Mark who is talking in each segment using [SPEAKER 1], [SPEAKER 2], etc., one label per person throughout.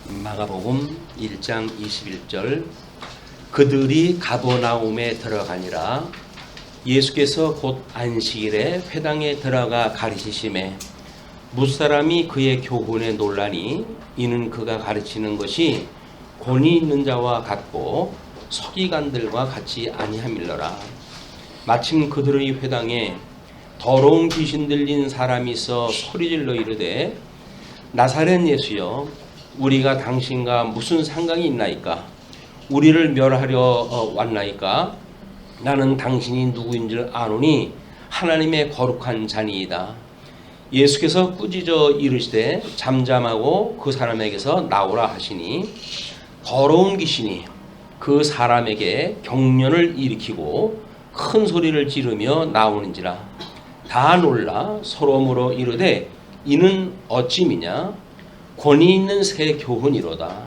[SPEAKER 1] 마가복음 1장 21절 그들이 가버나움에 들어가니라. 예수께서 곧 안식일에 회당에 들어가 가르치심에 무사람이 그의 교훈에 놀라니 이는 그가 가르치는 것이 권위 있는 자와 같고 서기관들과 같이 아니함일러라. 마침 그들의 회당에 더러운 귀신 들린 사람이 있어 소리질러 이르되 나사렛 예수여 우리가 당신과 무슨 상관이 있나이까? 우리를 멸하려 왔나이까? 나는 당신이 누구인 줄 아노니 하나님의 거룩한 자니이다. 예수께서 꾸짖어 이르시되 잠잠하고 그 사람에게서 나오라 하시니 더러운 귀신이 그 사람에게 경련을 일으키고 큰 소리를 지르며 나오는지라. 다 놀라 서로 물어 이르되 이는 어찌미냐? 권위 있는 새 교훈이로다.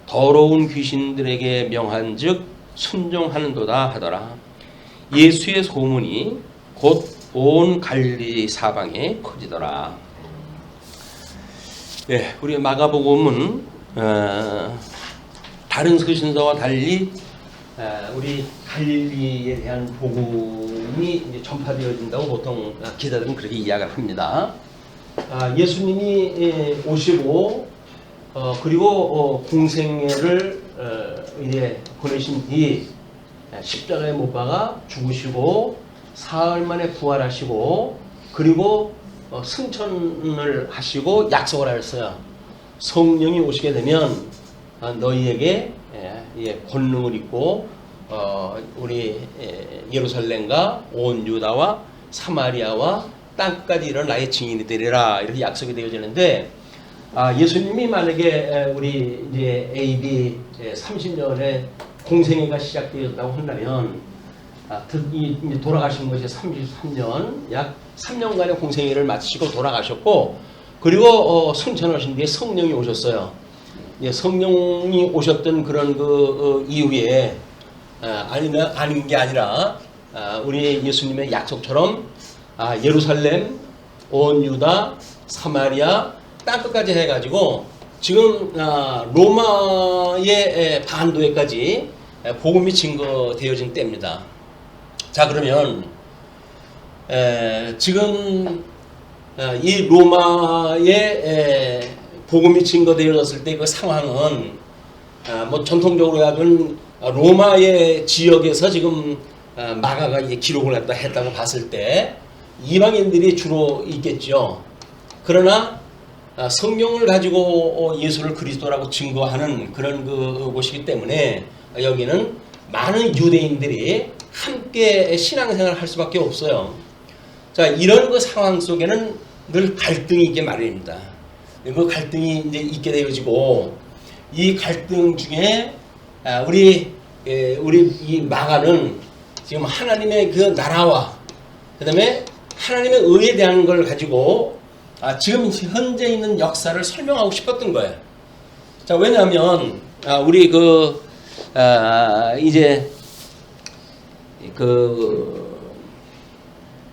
[SPEAKER 1] 더러운 귀신들에게 명한즉 순종하는도다 하더라. 예수의 소문이 곧 온 갈릴리 사방에 커지더라. 네, 우리 마가복음은 다른 서신서와 달리 우리 갈릴리에 대한 복음이 이제 전파되어진다고 보통 기자들은 그렇게 이야기를 합니다. 예수님이 오시고 그리고 공생애를 이제 보내신 뒤 십자가에 못 박아 죽으시고 사흘 만에 부활하시고 그리고 승천을 하시고 약속을 하셨어요. 성령이 오시게 되면 너희에게 권능을 입고 우리 예루살렘과 온 유다와 사마리아와 땅까지 이런 나의 증인이 되리라 이렇게 약속이 되어지는데 예수님이 만약에 우리 이제 AD 30년에 공생애가 시작되었다고 한다면 돌아가신 것이 33년 약 3년간의 공생애를 마치고 돌아가셨고 그리고 승천하신 뒤에 성령이 오셨어요. 성령이 오셨던 그런 그 이후에 아닌 게 아니라 우리 예수님의 약속처럼 예루살렘, 온 유다, 사마리아, 땅끝까지 해가지고 지금 로마의 반도에까지 복음이 증거되어진 때입니다. 자 그러면 지금 이 로마의 복음이 증거되어졌을 때 그 상황은 뭐 전통적으로 하면 로마의 지역에서 지금 마가가 이제 기록을 했다고 봤을 때 이방인들이 주로 있겠죠. 그러나 성령을 가지고 예수를 그리스도라고 증거하는 그런 곳이기 때문에 여기는 많은 유대인들이 함께 신앙생활을 할 수밖에 없어요. 자, 이런 그 상황 속에는 늘 갈등이 있게 마련입니다. 그 갈등이 이제 있게 되어지고 이 갈등 중에 우리 이 마가는 지금 하나님의 그 나라와 그다음에 하나님의 의에 대한 걸 가지고 지금 현재 있는 역사를 설명하고 싶었던 거예요. 자, 왜냐하면 우리 이제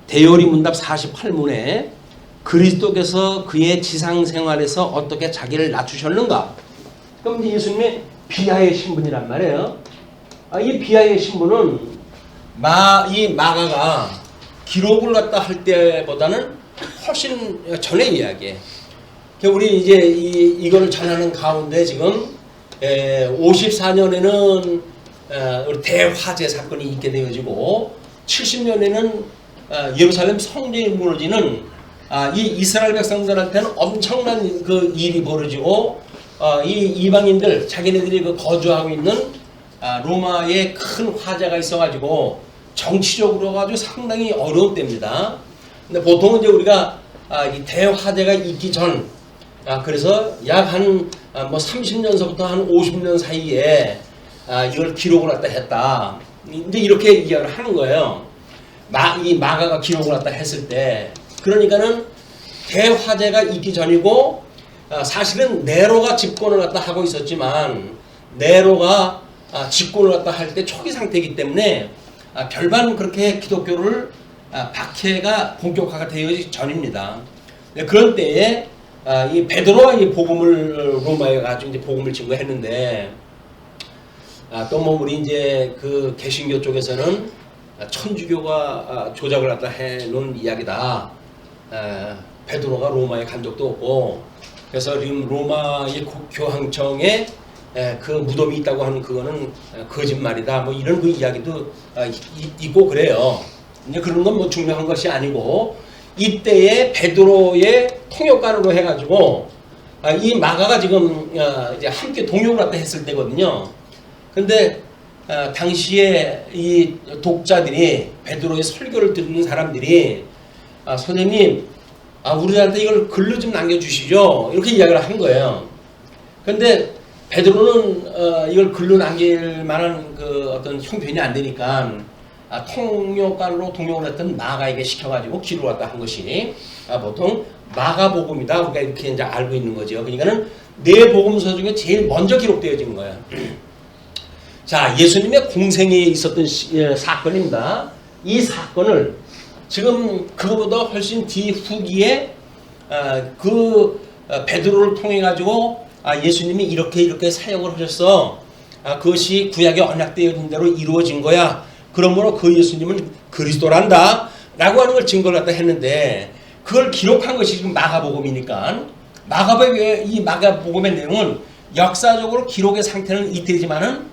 [SPEAKER 1] 대요리 문답 48문에 그리스도께서 그의 지상 생활에서 어떻게 자기를 낮추셨는가? 그럼 이제 예수님의 비하의 신분이란 말이에요. 이 비하의 신분은 이 마가가 기록을 갖다 할 때보다는 훨씬 전의 이야기예요. 우리 이제 이거를 전하는 가운데 지금 54년에는 우리 대화재 사건이 있게 되어지고 70년에는 예루살렘 성전이 무너지는 이 이스라엘 백성들한테는 엄청난 그 일이 벌어지고 이 이방인들 자기네들이 그 거주하고 있는 로마에 큰 화재가 있어가지고 정치적으로 가지고 상당히 어려운 때입니다. 근데 보통은 이제 우리가 이 대화재가 있기 전 그래서 약 한 30년서부터 한 50년 사이에 이걸 기록을 갖다 했다. 이제 이렇게 이야기를 하는 거예요. 이 마가가 기록을 갖다 했을 때 그러니까는 대화재가 있기 전이고 사실은 네로가 집권을 갖다 하고 있었지만 네로가 집권을 갖다 할 때 초기 상태이기 때문에 별반 그렇게 기독교를 박해가 본격화가 되어지기 전입니다. 그런 때에 이 베드로가 이 복음을 로마에 가지고 이제 복음을 증거했는데, 또 뭐 우리 이제 그 개신교 쪽에서는 천주교가 조작을 갖다 해놓은 이야기다. 베드로가 로마에 간 적도 없고, 그래서 지금 로마의 교황청에 그 무덤이 있다고 하는 그거는 거짓말이다. 뭐 이런 그 이야기도 있고 그래요. 이제 그런 건 뭐 중요한 것이 아니고, 이때에 베드로의 통역관으로 해가지고 이 마가가 지금 이제 함께 동역을 갖다 했을 때거든요. 근데 당시에 이 독자들이 베드로의 설교를 듣는 사람들이 선생님, 우리한테 이걸 글로 좀 남겨주시죠. 이렇게 이야기를 한 거예요. 근데 베드로는 이걸 글로 남길 만한 그 어떤 형편이 안 되니까 통역관으로 동역을 했던 마가에게 시켜가지고 기록을 갖다 한 것이 보통 마가복음이다. 우리가 이렇게 이제 알고 있는 거죠. 그러니까는 네 복음서 중에 제일 먼저 기록되어진 거예요. 자, 예수님의 공생에 있었던 사건입니다. 이 사건을 지금 그거보다 훨씬 뒤후기에 베드로를 통해 가지고 예수님이 이렇게 사역을 하셨어. 그것이 구약에 언약되어진 대로 이루어진 거야. 그러므로 그 예수님은 그리스도란다 라고 하는 걸 증거를 갖다 했는데, 그걸 기록한 것이 지금 마가복음이니까 이 마가복음의 내용은 역사적으로 기록의 상태는 이때지만은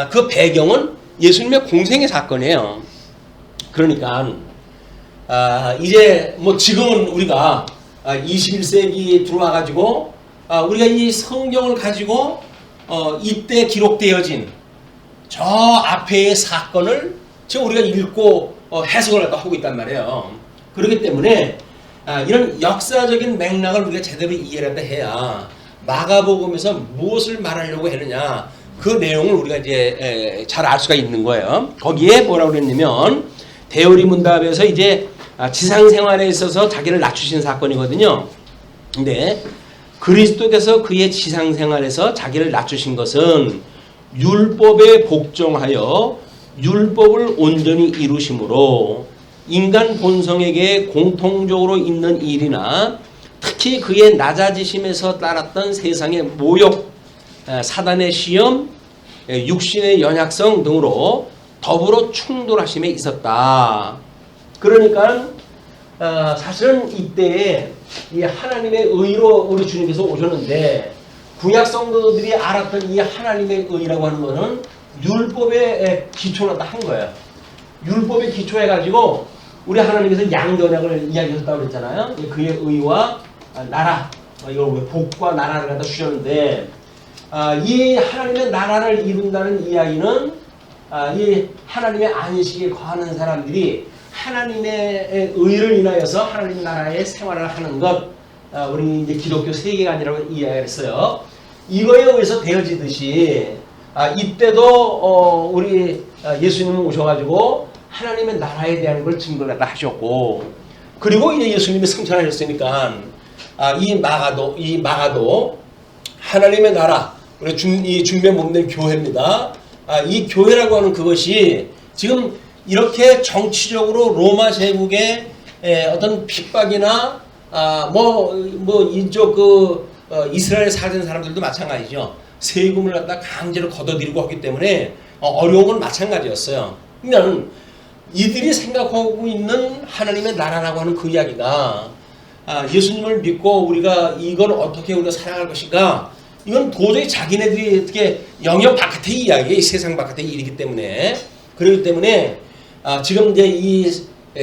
[SPEAKER 1] 그 배경은 예수님의 공생의 사건이에요. 그러니까 이제 뭐 지금은 우리가 21세기 들어와 가지고 우리가 이 성경을 가지고 이때 기록되어진 저 앞에의 사건을 지금 우리가 읽고 해석을 하고 있단 말이에요. 그렇기 때문에 이런 역사적인 맥락을 우리가 제대로 이해를 해야 마가복음에서 무엇을 말하려고 했느냐, 그 내용을 우리가 이제 잘 알 수가 있는 거예요. 거기에 뭐라고 그랬냐면, 대오리 문답에서 이제 지상 생활에 있어서 자기를 낮추신 사건이거든요. 근데 그리스도께서 그의 지상 생활에서 자기를 낮추신 것은 율법에 복종하여 율법을 온전히 이루심으로 인간 본성에게 공통적으로 있는 일이나 특히 그의 낮아지심에서 따랐던 세상의 모욕, 사단의 시험, 육신의 연약성 등으로 더불어 충돌하심에 있었다. 그러니까 사실은 이때에 이 하나님의 의로 우리 주님께서 오셨는데, 구약 성도들이 알았던 이 하나님의 의라고 하는 것은 율법에 기초를 한 거예요. 율법에 기초해가지고 우리 하나님께서 양전약을 이야기하셨다고 그랬잖아요. 그의 의와 나라, 이걸 복과 나라를 갖다 주셨는데, 이 하나님의 나라를 이룬다는 이야기는 이 하나님의 안식에 거하는 사람들이 하나님의 의를 인하여서 하나님 나라의 생활을 하는 것, 우리 이제 기독교 세계관이라고 이야기했어요. 이거에 의해서 되어지듯이 이때도 우리 예수님은 오셔가지고 하나님의 나라에 대한 걸 증거를 하셨고, 그리고 이제 예수님이 승천하셨으니까 이 마가도 하나님의 나라, 우리 이 준비에 몸된 교회입니다. 이 교회라고 하는 그것이 지금 이렇게 정치적으로 로마 제국의 어떤 핍박이나 이쪽 이스라엘 살던 사람들도 마찬가지죠. 세금을 갖다 강제로 걷어들이고 했기 때문에 어려운 건 마찬가지였어요. 그러니까 이들이 생각하고 있는 하나님의 나라라고 하는 그 이야기가 예수님을 믿고 우리가 이걸 어떻게 우리가 살아갈 것인가, 이건 도저히 자기네들이 어떻게 영역 바깥의 이야기, 세상 바깥의 일이기 때문에, 그렇기 때문에 지금 이제 이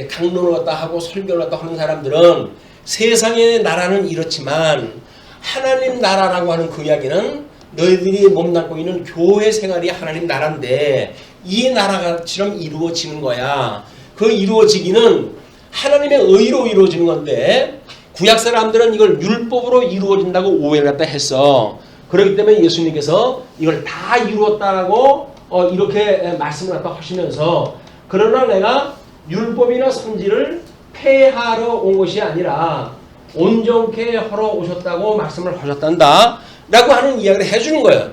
[SPEAKER 1] 강론을 갖다 하고 설교를 갖다 하는 사람들은 세상의 나라는 이렇지만 하나님 나라라고 하는 그 이야기는 너희들이 몸담고 있는 교회 생활이 하나님 나라인데 이 나라처럼 이루어지는 거야. 그 이루어지기는 하나님의 의로 이루어지는 건데, 구약 사람들은 이걸 율법으로 이루어진다고 오해를 갖다 했어. 그렇기 때문에 예수님께서 이걸 다 이루었다라고 이렇게 말씀을 갖다 하시면서, 그러나 내가 율법이나 선지를 폐하러 온 것이 아니라 온전케 하러 오셨다고 말씀을 하셨단다 라고 하는 이야기를 해주는 거예요.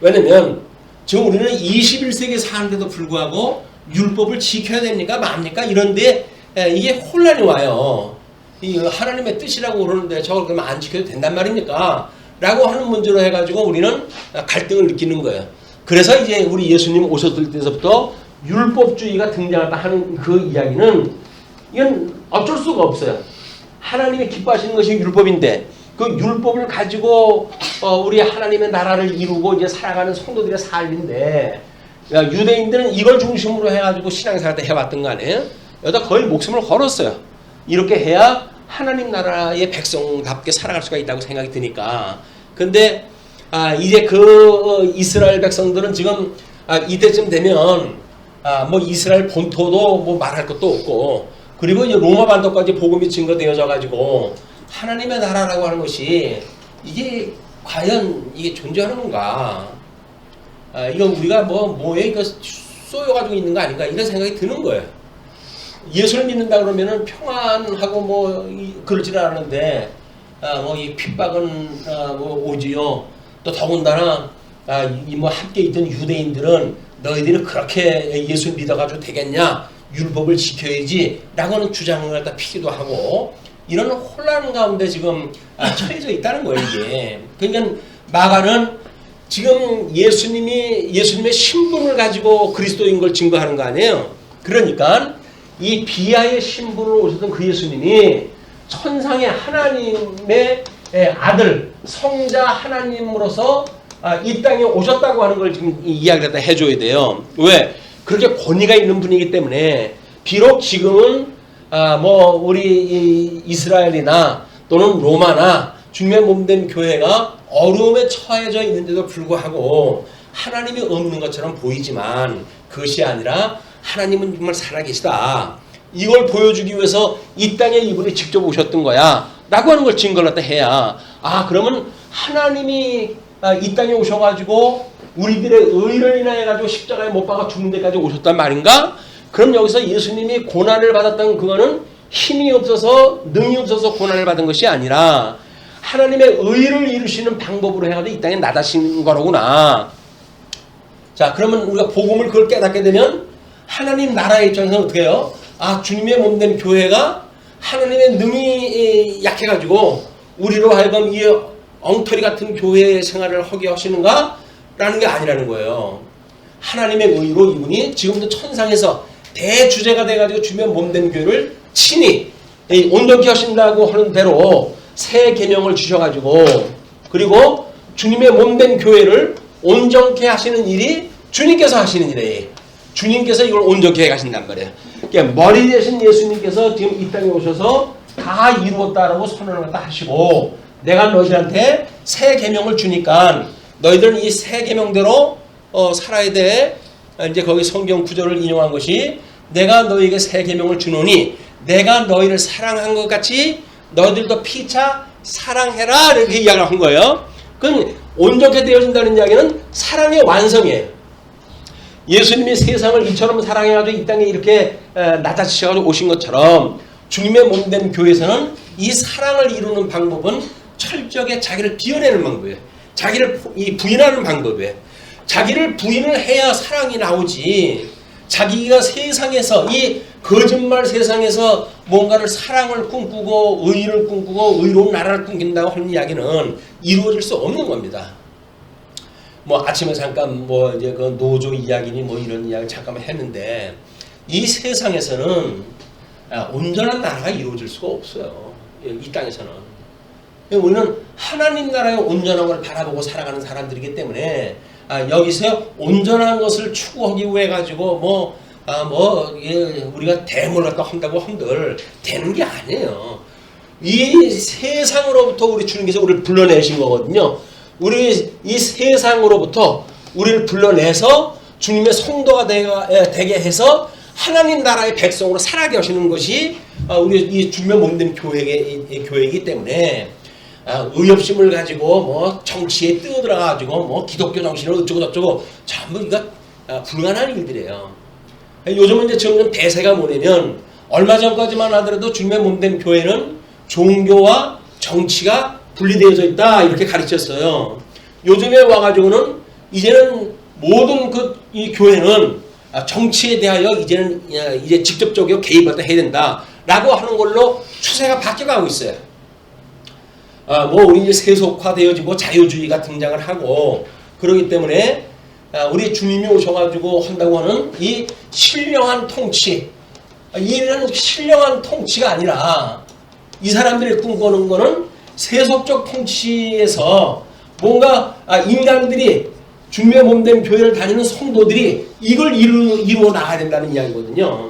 [SPEAKER 1] 왜냐면 지금 우리는 21세기에 사는데도 불구하고 율법을 지켜야 됩니까? 맙니까? 이런데 이게 혼란이 와요. 이 하나님의 뜻이라고 그러는데 저걸 그러면 안 지켜도 된단 말입니까? 라고 하는 문제로 해가지고 우리는 갈등을 느끼는 거예요. 그래서 이제 우리 예수님 오셨을 때서부터 율법주의가 등장했다 하는 그 이야기는 이건 어쩔 수가 없어요. 하나님이 기뻐하시는 것이 율법인데 그 율법을 가지고 우리 하나님의 나라를 이루고 이제 살아가는 성도들의 삶인데 유대인들은 이걸 중심으로 해가지고 신앙생활 때 해왔던 거 아니에요? 여기다 거의 목숨을 걸었어요. 이렇게 해야 하나님 나라의 백성답게 살아갈 수가 있다고 생각이 드니까. 근데 이제 그 이스라엘 백성들은 지금 이때쯤 되면 뭐 이스라엘 본토도 뭐 말할 것도 없고, 그리고 이제 로마 반도까지 복음이 증거되어져 가지고 하나님의 나라라고 하는 것이 이게 과연 이게 존재하는 건가? 이거 우리가 뭐에 이거 쏘여가지고 있는 거 아닌가 이런 생각이 드는 거예요. 예수를 믿는다 그러면은 평안하고 뭐 그러지는 않은데 뭐 이 핍박은 뭐 오지요. 또 더군다나 이 뭐 함께 있던 유대인들은 너희들이 그렇게 예수 믿어가지고 되겠냐? 율법을 지켜야지 라고 하는 주장을 갖다 피기도 하고 이런 혼란 가운데 지금 처해져 있다는 거예요, 이게. 그러니까 마가는 지금 예수님의 신분을 가지고 그리스도인 걸 증거하는 거 아니에요. 그러니까 이 비하의 신분으로 오셨던 그 예수님이 천상의 하나님의 아들, 성자 하나님으로서 이 땅에 오셨다고 하는 걸 지금 이야기를 해줘야 돼요. 왜? 그렇게 권위가 있는 분이기 때문에 비록 지금은 뭐 우리 이스라엘이나 또는 로마나 주님의 몸된 교회가 어려움에 처해져 있는데도 불구하고 하나님이 없는 것처럼 보이지만 그것이 아니라 하나님은 정말 살아계시다. 이걸 보여주기 위해서 이 땅에 이분이 직접 오셨던 거야 라고 하는 걸 증거를 갖다 해야 그러면 하나님이 이 땅에 오셔가지고 우리들의 의를 인하여가지고 십자가에 못 박아 죽는 데까지 오셨단 말인가? 그럼 여기서 예수님이 고난을 받았던 그거는 힘이 없어서 능이 없어서 고난을 받은 것이 아니라 하나님의 의를 이루시는 방법으로 해가지고 이 땅에 나타신 거로구나. 자, 그러면 우리가 복음을 그걸 깨닫게 되면 하나님 나라의 입장에서는 어떻게 해요? 주님의 몸된 교회가 하나님의 능이 약해가지고 우리로 하여금 이 엉터리 같은 교회 생활을 하게 하시는가? 라는 게 아니라는 거예요. 하나님의 의로 이분이 지금도 천상에서 대주제가 돼가지고 주님의 몸된 교회를 친히 온전케 하신다고 하는 대로 새 계명을 주셔가지고 그리고 주님의 몸된 교회를 온전케 하시는 일이 주님께서 하시는 일이에요. 주님께서 이걸 온전케 하신단 말이에요. 그러니까 머리 대신 예수님께서 지금 이 땅에 오셔서 다 이루었다라고 선언을 갖다 하시고 내가 너희들한테 새 계명을 주니까 너희들은 이 새 계명대로 살아야 돼. 이제 거기 성경 구절을 인용한 것이 내가 너희에게 새 계명을 주노니 내가 너희를 사랑한 것 같이 너희들도 피차 사랑해라 이렇게 이야기를 한 거예요. 그럼 온전케 되어진다는 이야기는 사랑의 완성이에요. 예수님이 세상을 이처럼 사랑해가지고 이 땅에 이렇게 나타지셔가지고 오신 것처럼 주님의 몸된 교회에서는 이 사랑을 이루는 방법은 철저하게 자기를 비워내는 방법이에요. 자기를 부인하는 방법이에요. 자기를 부인을 해야 사랑이 나오지. 자기가 세상에서 이 거짓말 세상에서 뭔가를 사랑을 꿈꾸고 의를 꿈꾸고 의로운 나라를 꿈긴다고 하는 이야기는 이루어질 수 없는 겁니다. 뭐 아침에 잠깐 뭐 이제 그 노조 이야기니 뭐 이런 이야기 잠깐 했는데 이 세상에서는 온전한 나라가 이루어질 수가 없어요. 이 땅에서는. 우리는 하나님 나라의 온전한 걸 바라보고 살아가는 사람들이기 때문에 여기서 온전한 것을 추구하기 위해 가지고 우리가 대물 갖다 한다고 한들 되는 게 아니에요. 이 세상으로부터 우리 주님께서 우리를 불러내신 거거든요. 우리 이 세상으로부터 우리를 불러내서 주님의 성도가 되게 해서 하나님 나라의 백성으로 살아게 하시는 것이 우리 이 주님의 몸된 교회이기 때문에 의협심을 가지고 뭐 정치에 뛰어들어가지고 뭐 기독교 정신을 어쩌고 저쩌고 전부 이거 불가능한 일들이에요. 요즘은 이제 점점 대세가 뭐냐면 얼마 전까지만 하더라도 주님의 몸된 교회는 종교와 정치가 분리되어져 있다 이렇게 가르쳤어요. 요즘에 와가지고는 이제는 모든 이 교회는 정치에 대하여 이제 직접적으로 개입을 해야 된다 라고 하는 걸로 추세가 바뀌어가고 있어요. 뭐 우리 이제 세속화되어지고 자유주의가 등장을 하고 그러기 때문에 우리 주님이 오셔가지고 한다고 하는 이 신령한 통치, 이는 신령한 통치가 아니라 이 사람들이 꿈꾸는 거는 세속적 통치에서 뭔가 인간들이 주님의 몸된 교회를 다니는 성도들이 이걸 이루어 나가야 된다는 이야기거든요.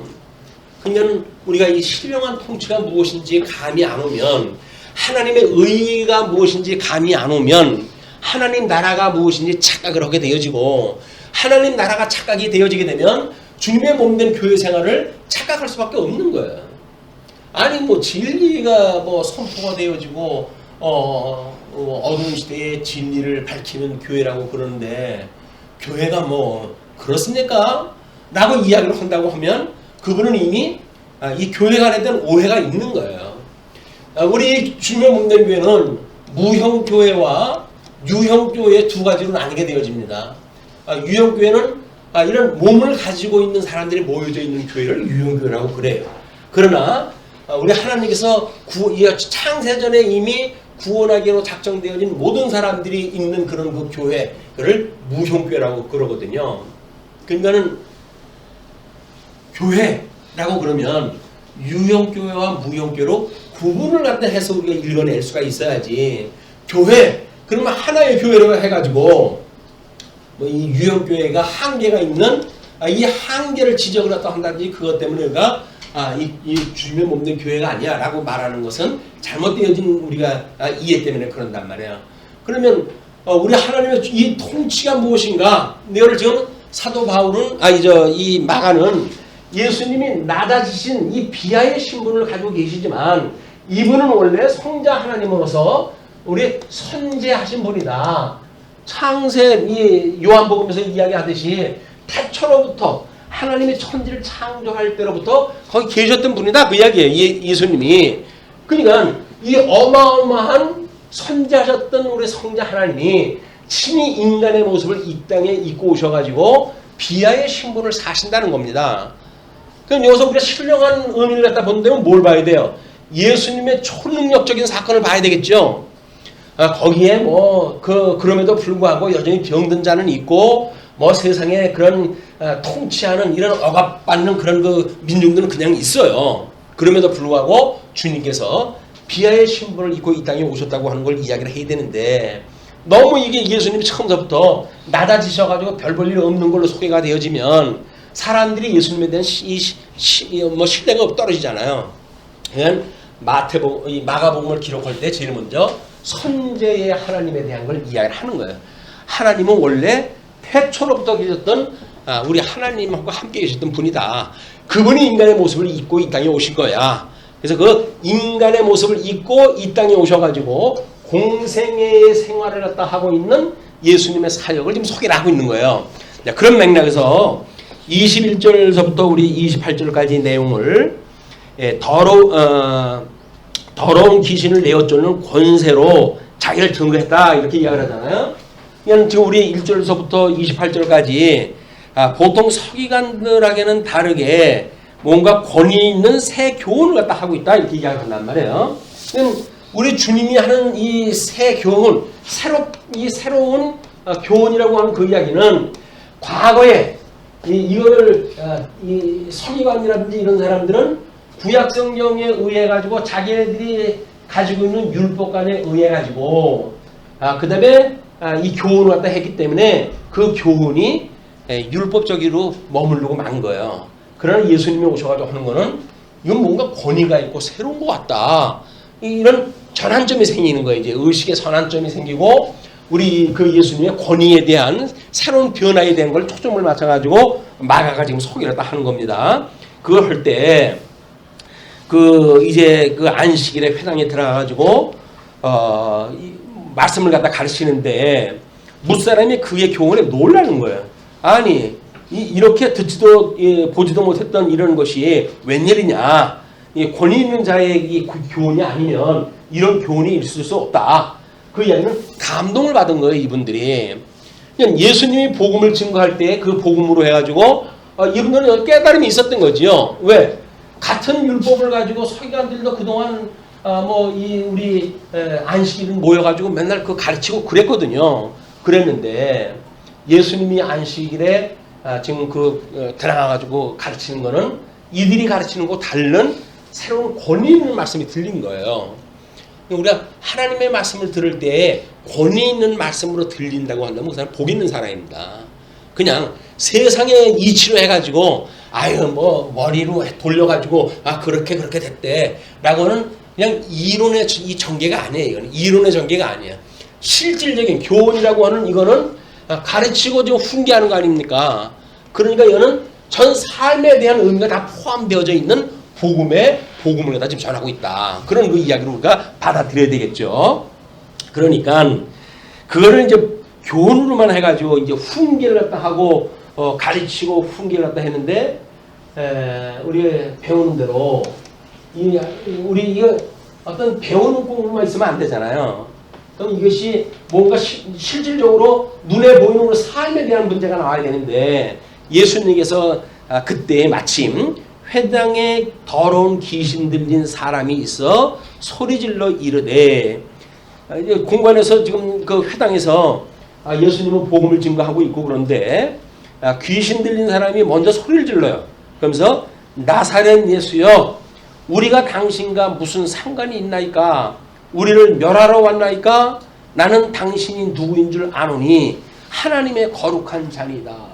[SPEAKER 1] 그러면 우리가 이 신령한 통치가 무엇인지 감이 안 오면, 하나님의 의의가 무엇인지 감이 안 오면 하나님 나라가 무엇인지 착각을 하게 되어지고, 하나님 나라가 착각이 되어지게 되면 주님의 몸된 교회 생활을 착각할 수밖에 없는 거예요. 아니 뭐 진리가 뭐 선포가 되어지고 어두운 시대에 진리를 밝히는 교회라고 그러는데 교회가 뭐 그렇습니까? 라고 이야기를 한다고 하면 그분은 이미 이 교회 간에 대한 오해가 있는 거예요. 우리 주님의 몸된 교회는 무형교회와 유형교회 두 가지로 나뉘게 되어집니다. 유형교회는 이런 몸을 가지고 있는 사람들이 모여져 있는 교회를 유형교회라고 그래요. 그러나 우리 하나님께서 창세전에 이미 구원하기로 작정되어진 모든 사람들이 있는 그런 그 교회를 무형교회라고 그러거든요. 그러니까는 교회라고 그러면 유형교회와 무형교회로 구분을 갖다 해서 우리가 읽어낼 수가 있어야지. 교회 그러면 하나의 교회로 해가지고 뭐 이 유형교회가 한계가 있는 이 한계를 지적을 갖다 한다든지 그것 때문에 우리가 이 주님의 몸된 교회가 아니야 라고 말하는 것은 잘못되어진 우리가 이해 때문에 그런단 말이에요. 그러면 우리 하나님의 이 통치가 무엇인가? 내가 지금 사도 바울은 이 마가는 예수님이 낮아지신 이 비하의 신분을 가지고 계시지만 이분은 원래 성자 하나님으로서 우리 선제하신 분이다. 창세 이 요한복음에서 이야기하듯이 태초로부터 하나님이 천지를 창조할 때로부터 거기 계셨던 분이다. 그 이야기예요. 예수님이. 그러니까 이 어마어마한 선지하셨던 우리 성자 하나님이 친히 인간의 모습을 이 땅에 입고 오셔가지고 비하의 신분을 사신다는 겁니다. 그럼 여기서 우리가 신령한 의미를 갖다 본다면 뭘 봐야 돼요? 예수님의 초능력적인 사건을 봐야 되겠죠. 거기에 그럼에도 불구하고 여전히 병든 자는 있고 세상에 그런 통치하는 이런 억압받는 그런 그 민중들은 그냥 있어요. 그럼에도 불구하고 주님께서 비하의 신분을 입고 이 땅에 오셨다고 하는 걸 이야기를 해야 되는데 너무 이게 예수님이 처음부터 낮아지셔가지고 별 볼 일 없는 걸로 소개가 되어지면 사람들이 예수님에 대한 신뢰가 떨어지잖아요. 그냥 마가복음을 기록할 때 제일 먼저 선제의 하나님에 대한 걸 이야기를 하는 거예요. 하나님은 원래 태초로부터 계셨던 우리 하나님하고 함께 계셨던 분이다. 그분이 인간의 모습을 입고 이 땅에 오신 거야. 그래서 그 인간의 모습을 입고 이 땅에 오셔가지고 공생애의 생활을 갖다 하고 있는 예수님의 사역을 지금 소개를 하고 있는 거예요. 그런 맥락에서 21절서부터 우리 28절까지 내용을 더러운 귀신을 내어 쫓는 권세로 자기를 증거했다 이렇게 이야기를 하잖아요. 그냥 지금 우리 1절서부터 28절까지 보통 서기관들에게는 다르게 뭔가 권위 있는 새 교훈을 갖다 하고 있다 이렇게 이야기한단 말이에요. 우리 주님이 하는 이 새 교훈, 새로운 교훈이라고 하는 그 이야기는 과거에 이거를 서기관이라든지 이런 사람들은 구약성경에 의해 가지고 자기네들이 가지고 있는 율법관에 의해 가지고 그 다음에 이 교훈을 갖다 했기 때문에 그 교훈이 율법적으로 머무르고 만 거예요. 그러나 예수님이 오셔가지고 하는 거는 이건 뭔가 권위가 있고 새로운 것 같다. 이런 전환점이 생기는 거예요. 이제 의식의 전환점이 생기고 우리 그 예수님의 권위에 대한 새로운 변화에 대한 걸 초점을 맞춰가지고 마가가 지금 소개를 다 하는 겁니다. 그걸 할 때 이제 그 안식일에 회당에 들어가가지고 말씀을 갖다 가르치는데 무사람이 그의 교훈에 놀라는 거예요. 아니 이렇게 듣지도 보지도 못했던 이런 것이 웬일이냐. 권위 있는 자의 이 교훈이 아니면 이런 교훈이 있을 수 없다. 그 이야기는 감동을 받은 거예요. 이분들이. 그냥 예수님이 복음을 증거할 때 그 복음으로 해가지고 이분들은 깨달음이 있었던 거지요. 왜? 같은 율법을 가지고 서기관들도 그동안 우리 안식일을 모여가지고 맨날 그 가르치고 그랬거든요. 그랬는데 예수님이 안식일에 지금 들어가가지고 가르치는 거는 이들이 가르치는 거 다른 새로운 권위 있는 말씀이 들린 거예요. 우리가 하나님의 말씀을 들을 때 권위 있는 말씀으로 들린다고 한다면 그 사람 복 있는 사람입니다. 그냥 세상의 이치로 해가지고 머리로 돌려가지고 그렇게 됐대 라고는 그냥 이론의 이 전개가 아니에요. 이거는 이론의 전개가 아니에요. 실질적인 교훈이라고 하는 이거는 가르치고 지금 훈계하는 거 아닙니까? 그러니까 이거는 전 삶에 대한 의미가 다 포함되어져 있는 복음을 갖다 지금 전하고 있다. 그런 그 이야기를 우리가 받아들여야 되겠죠. 그러니까 그거를 이제 교훈으로만 해가지고 이제 훈계를 갖다 하고 가르치고 훈계를 갖다 했는데 우리 배우는 대로 우리 이거 어떤 배우는 공부만 있으면 안 되잖아요. 그럼 이것이 뭔가 실질적으로 눈에 보이는 걸 삶에 대한 문제가 나와야 되는데 예수님께서 그때 마침 회당에 더러운 귀신 들린 사람이 있어 소리질러 이르되 공관에서 지금 그 회당에서 예수님은 복음을 증거하고 있고 그런데 귀신 들린 사람이 먼저 소리를 질러요. 그러면서 나사렛 예수여 우리가 당신과 무슨 상관이 있나이까 우리를 멸하러 왔나이까 나는 당신이 누구인 줄 아노니 하나님의 거룩한 자니다.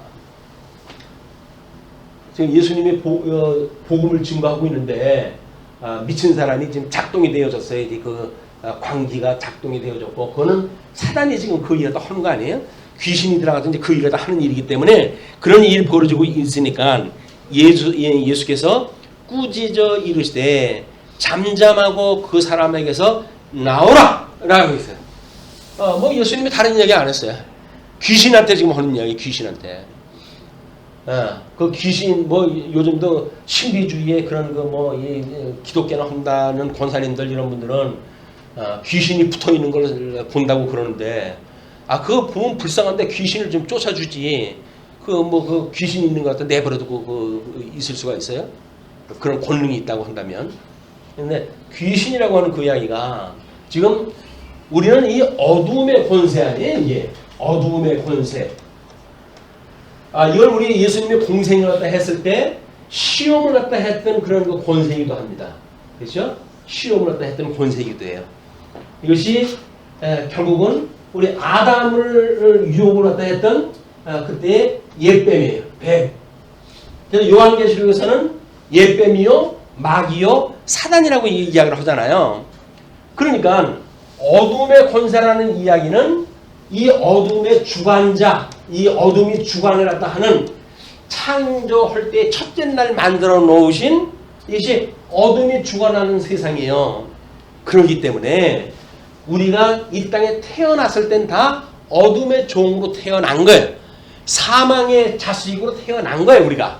[SPEAKER 1] 지금 예수님의 복음을 증거하고 있는데 미친 사람이 지금 작동이 되어졌어요. 이제 그 광기가 작동이 되어졌고 그거는 사단이 지금 그 일을 다 하는 거 아니에요? 귀신이 들어가서 이제 그 일을 다 하는 일이기 때문에 그런 일이 벌어지고 있으니까 예수께서 꾸짖어 이르시되 잠잠하고 그 사람에게서 나오라! 라고 했어요. 예수님이 다른 이야기 안 했어요. 귀신한테 지금 하는 이야기, 귀신한테. 그 귀신, 요즘도 신비주의에 그런 기독교나 한다는 권사님들 이런 분들은 귀신이 붙어 있는 걸 본다고 그러는데, 그거 보면 불쌍한데 귀신을 좀 쫓아주지. 그 귀신 있는 것 같아 내버려두고 있을 수가 있어요? 그런 권능이 있다고 한다면. 근데 귀신이라고 하는 그 이야기가 지금 우리는 이 어두움의 권세 아니에요, 이게. 어두움의 권세. 이걸 우리 예수님의 공생을 갖다 했을 때 시험을 갖다 했던 그런 그 권세이기도 합니다. 그렇죠? 시험을 갖다 했던 권세이기도 해요. 이것이 결국은 우리 아담을 유혹을 갖다 했던 그때의 옛뱀이에요. 뱀. 그래서 요한계시록에서는 옛뱀이요, 마귀요, 사단이라고 이야기를 하잖아요. 그러니까 어둠의 권세라는 이야기는 이 어둠의 주관자, 이 어둠이 주관을 갖다 하는 창조할 때 첫째 날 만들어 놓으신 이것이 어둠이 주관하는 세상이에요. 그렇기 때문에 우리가 이 땅에 태어났을 땐 다 어둠의 종으로 태어난 거예요. 사망의 자식으로 태어난 거예요, 우리가.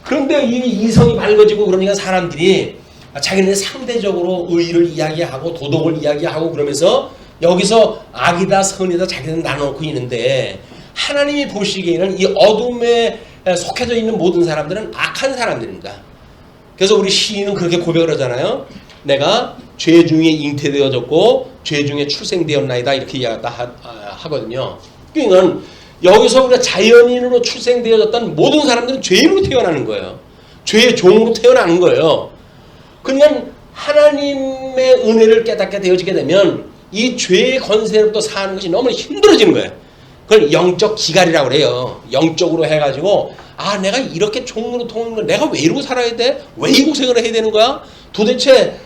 [SPEAKER 1] 그런데 이 이성이 밝아지고 그러니까 사람들이 자기네 상대적으로 의의를 이야기하고 도덕을 이야기하고 그러면서 여기서 악이다 선이다 자기는 나눠놓고 있는데 하나님이 보시기에는 이 어둠에 속해져 있는 모든 사람들은 악한 사람들입니다. 그래서 우리 시인은 그렇게 고백을 하잖아요. 내가 죄 중에 잉태되어졌고 죄 중에 출생되었나이다 이렇게 하거든요. 그러니까 여기서 우리가 자연인으로 출생되어졌던 모든 사람들은 죄인으로 태어나는 거예요. 죄의 종으로 태어나는 거예요. 그러니까 하나님의 은혜를 깨닫게 되어지게 되면 이 죄의 권세로부터 사는 것이 너무 힘들어지는 거예요. 그걸 영적 기갈이라고 그래요. 영적으로 해가지고 내가 이렇게 종으로 통하는 거 내가 왜 이러고 살아야 돼? 왜 이 고생을 해야 되는 거야? 도대체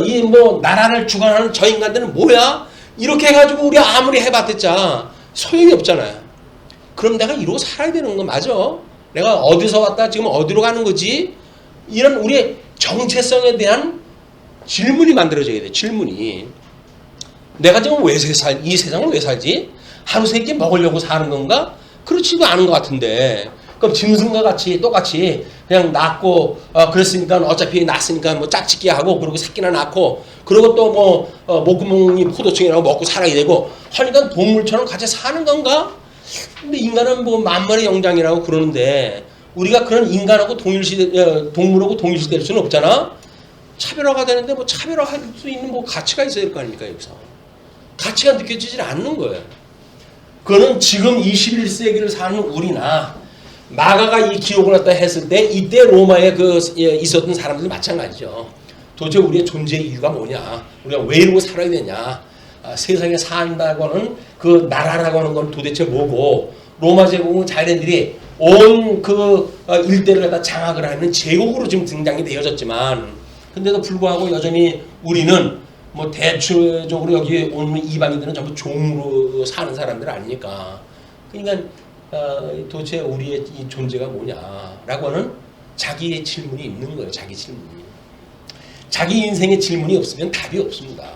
[SPEAKER 1] 이 나라를 주관하는 저 인간들은 뭐야? 이렇게 해가지고 우리 아무리 해봤댔자 소용이 없잖아요. 그럼 내가 이러고 살아야 되는 거 맞아? 내가 어디서 왔다 지금 어디로 가는 거지? 이런 우리의 정체성에 대한 질문이 만들어져야 돼. 질문이. 내가 지금 이 세상을 왜 살지? 하루 세 끼 먹으려고 사는 건가? 그렇지도 않은 것 같은데. 그럼 짐승과 같이 똑같이 그냥 낳고 그랬으니까 어차피 낳았으니까 짝짓기 하고 그리고 새끼나 낳고 그리고 또 목구멍이 포도청이라고 먹고 살아야 되고 하니까 동물처럼 같이 사는 건가? 근데 인간은 만물의 영장이라고 그러는데 우리가 그런 인간하고 동물하고 동일시될 수는 없잖아. 차별화가 되는데 뭐 차별화할 수 있는 뭐 가치가 있어야 될 거 아닙니까 여기서. 가치가 느껴지질 않는 거예요. 그거는 지금 21세기를 사는 우리나 마가가 이 기록을 갖다 했을 때 이때 로마에 있었던 사람들도 마찬가지죠. 도대체 우리의 존재의 이유가 뭐냐? 우리가 왜 이러고 살아야 되냐? 세상에 산다고 하는 그 나라라고 하는 건 도대체 뭐고, 로마 제국은 자기네들이 온 일대를 갖다 장악을 하는 제국으로 지금 등장이 되어졌지만, 근데도 불구하고 여전히 우리는 뭐 대체적으로 여기 오는 이방인들은 전부 종으로 사는 사람들 아니니까. 그러니까 도대체 우리의 이 존재가 뭐냐라고 하는 자기의 질문이 있는 거예요. 자기 질문이. 자기 인생의 질문이 없으면 답이 없습니다.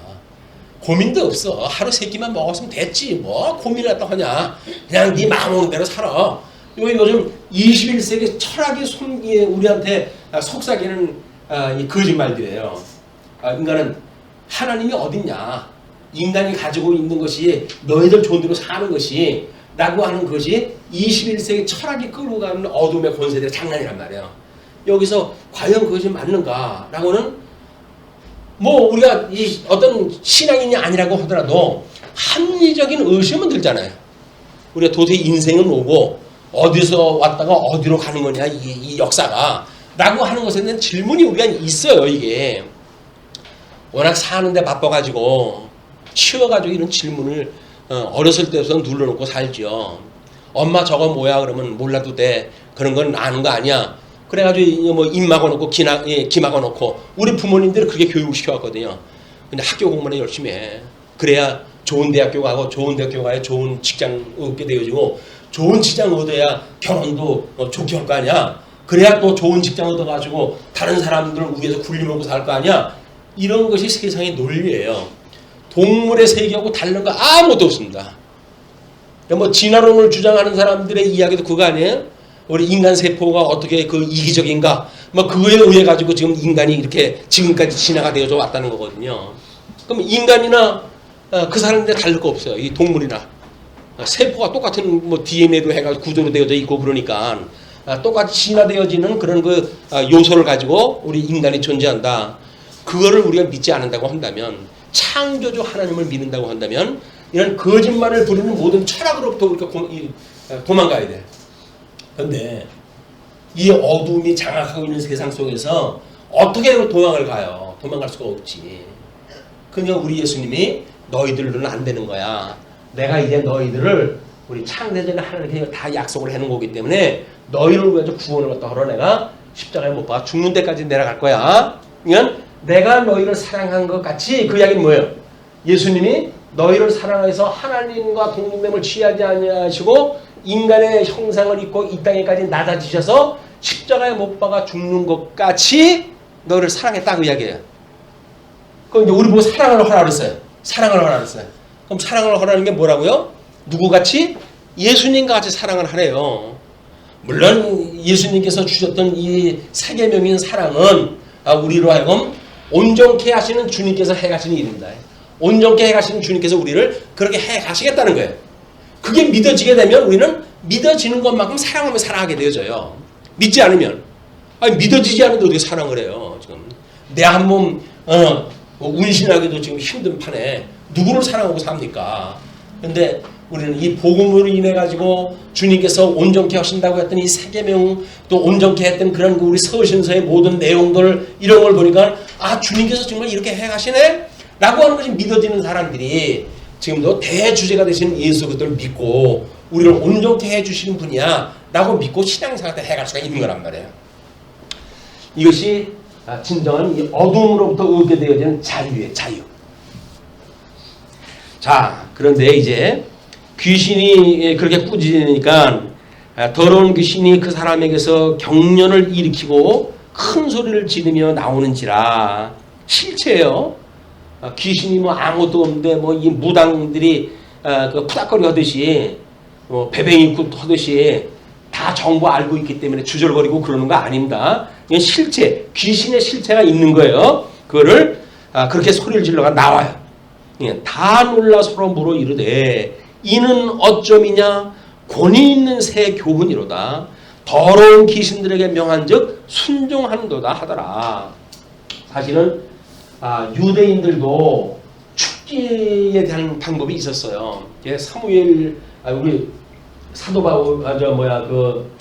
[SPEAKER 1] 고민도 없어. 하루 세 끼만 먹었으면 됐지. 뭐 고민을 갖다 하냐. 그냥 네 마음 오는 대로 살아. 요즘 21세기 철학이 우리한테 속삭이는 이 거짓말들이에요. 인간은 하나님이 어딨냐. 인간이 가지고 있는 것이 너희들 존대로 사는 것이 라고 하는 것이 21세기 철학이 끌고 가는 어둠의 권세들의 장난이란 말이에요. 여기서 과연 그것이 맞는가 라고는 뭐 우리가 이 어떤 신앙인이 아니라고 하더라도 합리적인 의심은 들잖아요. 우리가 도대체 인생은 뭐고 어디서 왔다가 어디로 가는 거냐 이 역사가 라고 하는 것에 대한 질문이 우리가 있어요. 이게 워낙 사는데 바빠가지고 치워가지고 이런 질문을 어렸을 때부터 눌러놓고 살죠. 엄마 저거 뭐야 그러면 몰라도 돼. 그런 건 아는 거 아니야. 그래가지고 뭐 입 막아놓고 귀 막아놓고 우리 부모님들은 그렇게 교육시켜왔거든요. 근데 학교 공부는 열심히 해. 그래야 좋은 대학교 가고 좋은 대학교 가야 좋은 직장 얻게 되어지고 좋은 직장 얻어야 결혼도 좋게 할 거 아니야. 그래야 또 좋은 직장 얻어가지고 다른 사람들을 위해서 굴림하고 살 거 아니야. 이런 것이 세상의 논리예요. 동물의 세계하고 다른 거 아무것도 없습니다. 뭐 진화론을 주장하는 사람들의 이야기도 그거 아니에요? 우리 인간 세포가 어떻게 이기적인가? 뭐 그거에 의해 가지고 지금 인간이 이렇게 지금까지 진화가 되어져 왔다는 거거든요. 그럼 인간이나 그 사람들이 다를 거 없어요. 이 동물이나 세포가 똑같은 뭐 DNA도 해가지고 구조로 되어져 있고 그러니까 똑같이 진화되어지는 그런 요소를 가지고 우리 인간이 존재한다. 그거를 우리가 믿지 않는다고 한다면, 창조주 하나님을 믿는다고 한다면 이런 거짓말을 부리는 모든 철학으로부터 우리가 도망가야 돼. 그런데 이 어둠이 장악하고 있는 세상 속에서 어떻게 도망을 가요? 도망갈 수가 없지. 그냥 우리 예수님이 너희들로는 안 되는 거야. 내가 이제 너희들을 우리 창세전에 하나님께 다 약속을 해놓은 거기 때문에 너희를 위해서 구원을 갖다 하러 내가 십자가에 못 박아 죽는 데까지 내려갈 거야. 그러니까 내가 너희를 사랑한 것 같이, 그 이야기는 뭐예요? 예수님이 너희를 사랑해서 하나님과 동등됨을 취하지 아니하시고 인간의 형상을 입고 이 땅에까지 낮아지셔서 십자가에 못 박아 죽는 것 같이 너희를 사랑했다, 그 이야기예요. 그럼 이제 우리 보고 사랑을 하라 그랬어요. 사랑을 하라 그랬어요. 그럼 사랑을 하라는 게 뭐라고요? 누구같이? 예수님과 같이 사랑을 하래요. 물론 예수님께서 주셨던 이 세계명인 사랑은 우리로 하여금 온전케 하시는 주님께서 해가시는 일입니다. 온전케 해가시는 주님께서 우리를 그렇게 해가시겠다는 거예요. 그게 믿어지게 되면 우리는 믿어지는 것만큼 사랑하며 살아가게 되어져요. 믿지 않으면. 아니, 믿어지지 않는데 어떻게 사랑을 해요, 지금. 내 한 몸, 운신하기도 지금 힘든 판에 누구를 사랑하고 삽니까? 근데 우리는 이 복음으로 인해 가지고 주님께서 온전케 하신다고 했던 이 세계명, 또 온전케 했던 그런 우리 서신서의 모든 내용들, 이런 걸 보니까 주님께서 정말 이렇게 해 가시네? 라고 하는 것이 믿어지는 사람들이 지금도 대주제가 되신 예수 그리스도를 믿고 우리를 온전케 해주시는 분이야 라고 믿고 신앙생활을 해갈 수가 있는 거란 말이에요. 이것이 진정한 이 어둠으로부터 얻게 되어지는 자유의 자유. 자, 그런데 이제 귀신이 그렇게 꾸짖으니까 더러운 귀신이 그 사람에게서 경련을 일으키고 큰 소리를 지르며 나오는지라. 실체예요. 귀신이 뭐 아무것도 없는데 뭐 이 무당들이 푸닥거리 하듯이 배뱅이 하듯이 다 정보 알고 있기 때문에 주절거리고 그러는 거 아닙니다. 이건 실체, 귀신의 실체가 있는 거예요. 그거를 그렇게 소리를 질러가 나와요. 다 놀라 서로 물어 이르되 이는 어쩌미냐? 권위 있는 새 교훈이로다. 더러운 귀신들에게 명한즉 순종하는도다 하더라. 사실은 유대인들도 축지에 대한 방법이 있었어요. 사무엘 우리 사도 바울 그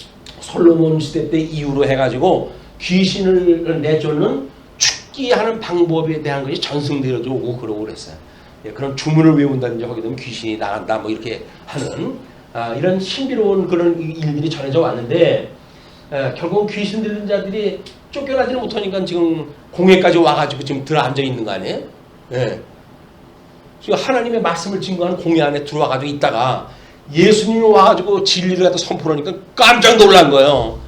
[SPEAKER 1] 솔로몬 시대 때 이후로 해가지고 귀신을 내쫓는 축기하는 방법에 대한 것이 전승되어져 오고 그러고 그랬어요. 그런 주문을 외운다든지 하게 되면 귀신이 나간다 뭐 이렇게 하는 이런 신비로운 그런 일들이 전해져 왔는데 결국 귀신 들린 자들이 쫓겨나지는 못하니까 지금 공회까지 와가지고 지금 들어앉아 있는 거 아니에요? 예. 지금 하나님의 말씀을 증거하는 공회 안에 들어와가지고 있다가 예수님이 와가지고 진리를 갖다 선포하니까 깜짝 놀란 거예요.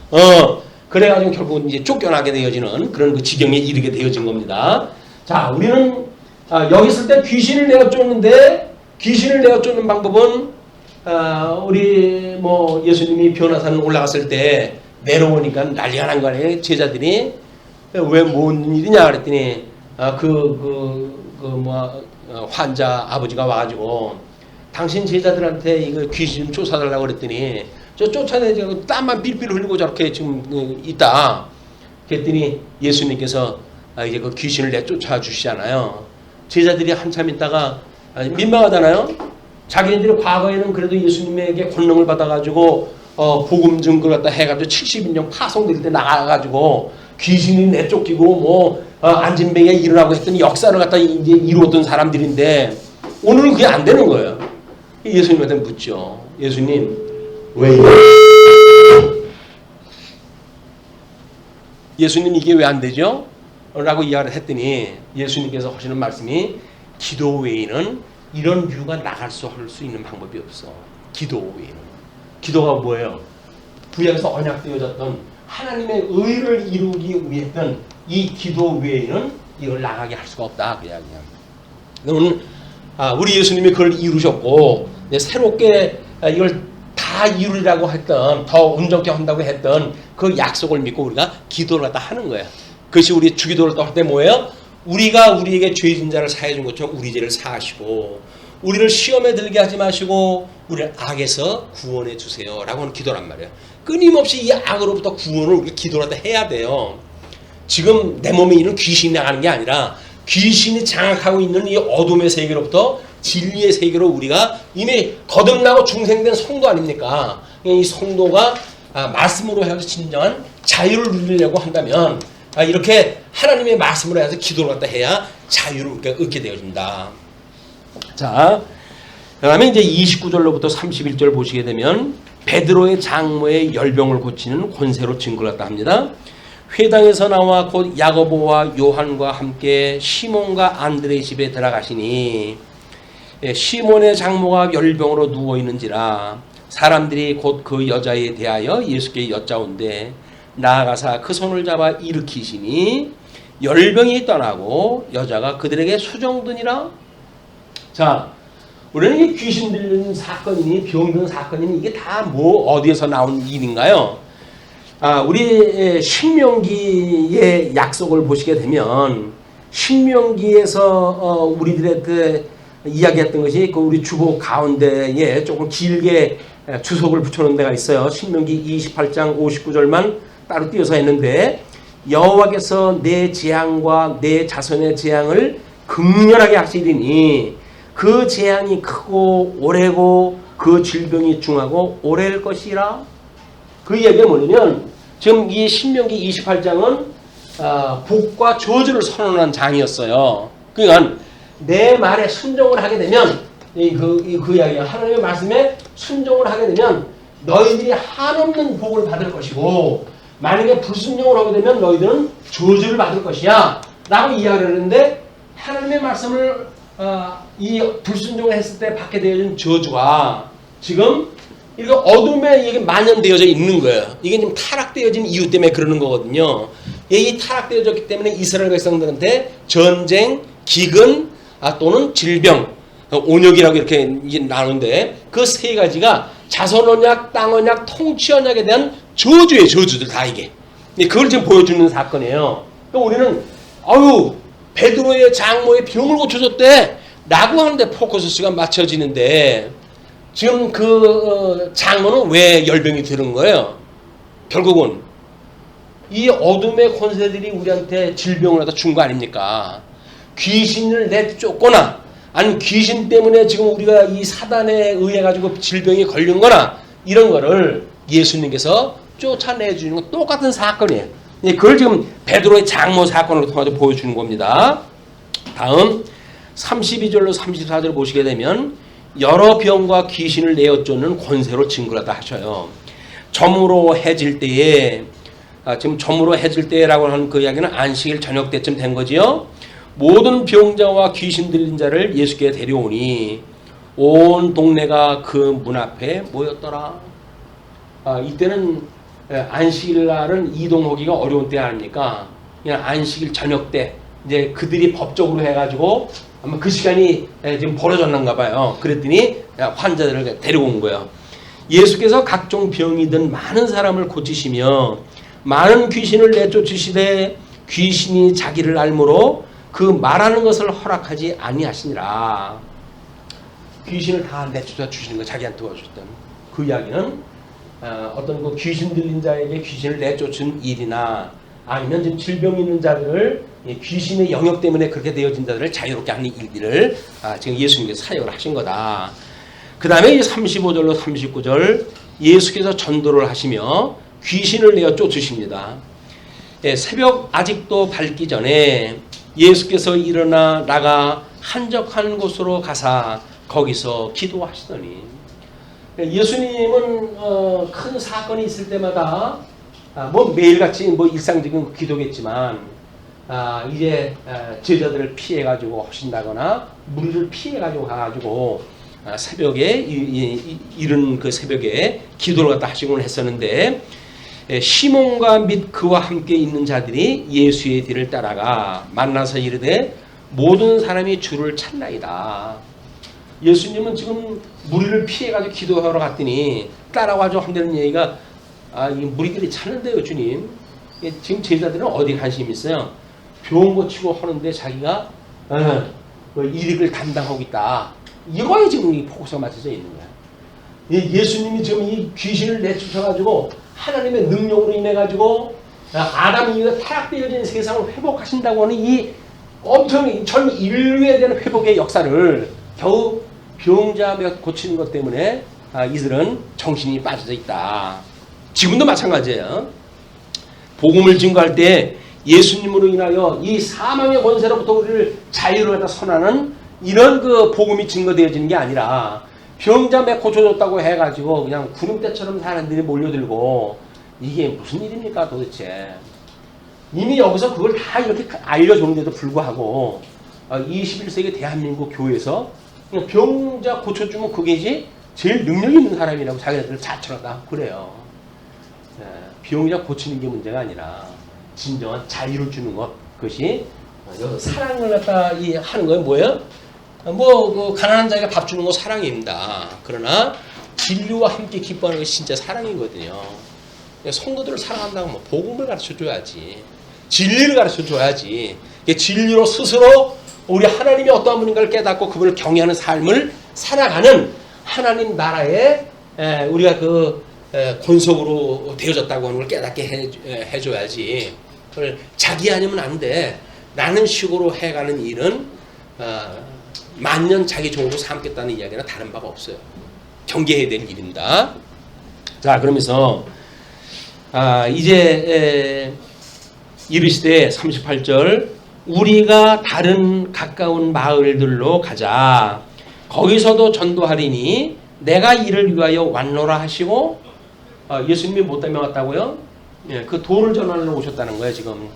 [SPEAKER 1] 그래가지고 결국은 이제 쫓겨나게 되어지는 그런 그 지경에 이르게 되어진 겁니다. 자, 우리는 여기 있을 때 귀신을 내어쫓는데 귀신을 내어쫓는 방법은 우리 뭐 예수님이 변화산 올라갔을 때 내려오니까 난리가 난 거 아니에요. 제자들이 왜 뭔 일이냐 그랬더니 환자 아버지가 와가지고 당신 제자들한테 이거 귀신 좀 쫓아달라고 그랬더니 저 쫓아내지 땀만 빌빌 흘리고 저렇게 지금 있다. 그랬더니 예수님께서 이제 그 귀신을 내쫓아 주시잖아요. 제자들이 한참 있다가 민망하잖아요. 자기네들이 과거에는 그래도 예수님에게 권능을 받아가지고 복음 증거를 갖다 해가지고 70인령 파송될 때 나가가지고 귀신이 내쫓기고 뭐 안진뱅이가 일어나고 했더니 역사를 갖다 이제 이루었던 사람들인데 오늘은 그게 안 되는 거예요. 예수님한테 묻죠. 예수님 왜 이래? 예수님 이게 왜 안 되죠? 라고 이야기를 했더니 예수님께서 하시는 말씀이 기도 외에는 이런 유가 나갈 수 있는 방법이 없어. 기도 외에는. 기도가 뭐예요? 구약에서 언약되어졌던 하나님의 의를 이루기 위했던 이 기도 외에는 이걸 나가게 할 수가 없다. 그 이야기야. 오늘 우리 예수님이 그걸 이루셨고 새롭게 이걸 다 이루리라고 했던 더 온전케 한다고 했던 그 약속을 믿고 우리가 기도를 갖다 하는 거야. 그것이 우리 주기도를 할 때 뭐예요? 우리가 우리에게 죄진 자를 사해 준 것처럼 우리 죄를 사하시고 우리를 시험에 들게 하지 마시고 우리를 악에서 구원해 주세요 라고 하는 기도란 말이에요. 끊임없이 이 악으로부터 구원을 우리가 기도를 갖다 해야 돼요. 지금 내 몸에 있는 귀신이 나가는 게 아니라 귀신이 장악하고 있는 이 어둠의 세계로부터 진리의 세계로 우리가 이미 거듭나고 중생된 성도 아닙니까? 이 성도가 말씀으로 해서 진정한 자유를 누리려고 한다면 이렇게 하나님의 말씀으로 해서 기도를 갖다 해야 자유를 우리가 얻게 되어진다. 자, 그 다음에 이제 29절로부터 31절 보시게 되면 베드로의 장모의 열병을 고치는 권세로 증거를 갖다 합니다. 회당에서 나와 곧 야고보와 요한과 함께 시몬과 안드레의 집에 들어가시니 시몬의 장모가 열병으로 누워 있는지라 사람들이 곧 그 여자에 대하여 예수께 여짜온대 나아가사 그 손을 잡아 일으키시니 열병이 떠나고 여자가 그들에게 수종드니라. 자, 우리는 이 귀신 들리는 사건이니 병든 사건이니 이게 다 뭐 어디에서 나온 일인가요? 우리 신명기의 약속을 보시게 되면 신명기에서 우리들한테 이야기했던 것이 그 우리 주보 가운데에 조금 길게 주석을 붙여놓은 데가 있어요. 신명기 28장 59절만 따로 띄어서 했는데 여호와께서 내 재앙과 내 자손의 재앙을 극렬하게 하시리니 그 재앙이 크고 오래고 그 질병이 중하고 오래일 것이라. 그 이야기가 뭐냐면 지금 이 신명기 28장은 복과 저주를 선언한 장이었어요. 그러니까 내 말에 순종을 하게 되면 그 이야기가 하나님의 말씀에 순종을 하게 되면 너희들이 한없는 복을 받을 것이고 만약에 불순종을 하게 되면 너희들은 저주를 받을 것이야 라고 이야기를 했는데 하나님의 말씀을 이 불순종을 했을 때 받게 되어진 저주가 지금 이게 어둠에 이게 만연되어져 있는 거예요. 이게 지금 타락되어진 이유 때문에 그러는 거거든요. 이 타락되어졌기 때문에 이스라엘 백성들한테 전쟁, 기근 또는 질병, 온역이라고 이렇게 나누는데 그 세 가지가 자손 언약, 땅 언약, 통치 언약에 대한 저주의 저주들 다 이게. 그걸 지금 보여주는 사건이에요. 그러니까 우리는 베드로의 장모의 병을 고쳐줬대 라고 하는데 포커스가 맞춰지는데 지금 그 장모는 왜 열병이 들은 거예요? 결국은 이 어둠의 권세들이 우리한테 질병을 갖다 준 거 아닙니까? 귀신을 내쫓거나 아니면 귀신 때문에 지금 우리가 이 사단에 의해 가지고 질병이 걸린 거나 이런 거를 예수님께서 쫓아내주는 건 똑같은 사건이에요. 그걸 지금 베드로의 장모 사건을 통해서 보여주는 겁니다. 다음 32절로 34절 보시게 되면 여러 병과 귀신을 내어 쫓는 권세로 증거하다 하셔요. 저물어 해질 때에 지금 저물어 해질 때라고 하는 그 이야기는 안식일 저녁 때쯤 된 거지요. 모든 병자와 귀신 들린 자를 예수께 데려오니 온 동네가 그 문 앞에 모였더라. 이때는 안식일 날은 이동하기가 어려운 때 아닙니까? 그냥 안식일 저녁 때 이제 그들이 법적으로 해가지고 아마 그 시간이 지금 벌어졌는가 봐요. 그랬더니 환자들을 데려온 거예요. 예수께서 각종 병이든 많은 사람을 고치시며 많은 귀신을 내쫓으시되 귀신이 자기를 알므로 그 말하는 것을 허락하지 아니하시니라. 귀신을 다 내쫓아 주시는 거 자기한테 도와줬던 그 이야기는 어떤 그 귀신 들린 자에게 귀신을 내쫓은 일이나 아니면 지금 질병 있는 자들을 귀신의 영역 때문에 그렇게 되어진 자들을 자유롭게 하는 일들을 지금 예수님께서 사역을 하신 거다. 그 다음에 35절로 39절 예수께서 전도를 하시며 귀신을 내어 쫓으십니다. 새벽 아직도 밝기 전에 예수께서 일어나 나가 한적한 곳으로 가사 거기서 기도하시더니 예수님은 큰 사건이 있을 때마다 뭐 매일같이 뭐 일상적인 기도겠지만 이제 제자들을 피해 가지고 하신다거나 무리를 피해 가지고 가가지고 새벽에 이른 그 새벽에 기도를 갖다 하시곤 했었는데 시몬과 및 그와 함께 있는 자들이 예수의 뒤를 따라가 만나서 이르되 모든 사람이 주를 찾나이다. 예수님은 지금 무리를 피해가지고 기도하러 갔더니 따라와줘 한다는 얘기가 이 무리들이 찾는데요, 주님. 지금 제자들은 어디 관심이 있어요? 병 고치고 하는데 자기가 일을 담당하고 있다. 이거에 지금 이 포커스가 맞춰져 있는 거야. 예수님이 지금 이 귀신을 내쫓아가지고 하나님의 능력으로 인해가지고 아담 이후에 타락되어진 세상을 회복하신다고 하는 이 엄청 전 인류에 대한 회복의 역사를 겨우 병자 고치는 것 때문에 이들은 정신이 빠져져 있다. 지금도 마찬가지예요. 복음을 증거할 때 예수님으로 인하여 이 사망의 권세로부터 우리를 자유로 갖다 선하는 이런 그 복음이 증거되어지는 게 아니라 병자 몇 고쳐줬다고 해가지고 그냥 구름대처럼 사람들이 몰려들고 이게 무슨 일입니까 도대체. 이미 여기서 그걸 다 이렇게 알려줬는데도 불구하고 21세기 대한민국 교회에서 그냥 병자 고쳐주면 그게지 제일 능력 있는 사람이라고 자기네들 자처하다 그래요. 병자 고치는 게 문제가 아니라 진정한 자유를 주는 것, 그것이 사랑을 갖다 하는 건 뭐예요? 그 가난한 자에게 밥 주는 거 사랑입니다. 그러나 진리와 함께 기뻐하는 것이 진짜 사랑이거든요. 성도들을 사랑한다고 뭐 복음을 가르쳐줘야지, 진리를 가르쳐줘야지. 진리로 스스로 우리 하나님이 어떠한 분인가를 깨닫고 그분을 경외하는 삶을 살아가는 하나님 나라에 우리가 그 권속으로 되어졌다고 하는 걸 깨닫게 해줘야지. 그걸 자기 아니면 안 돼. 라는 식으로 해가는 일은 만년 자기 종으로 삼겠다는 이야기는 다른 바가 없어요. 경계해야 될 일입니다. 자, 그러면서 이제 이르시되 38절 우리가 다른 가까운 마을들로 가자. 거기서도 전도하리니 내가 이를 위하여 왔노라 하시고 예수님이 뭐 때문에 왔다고요? 그 도를 전하러 오셨다는 거예요. 지금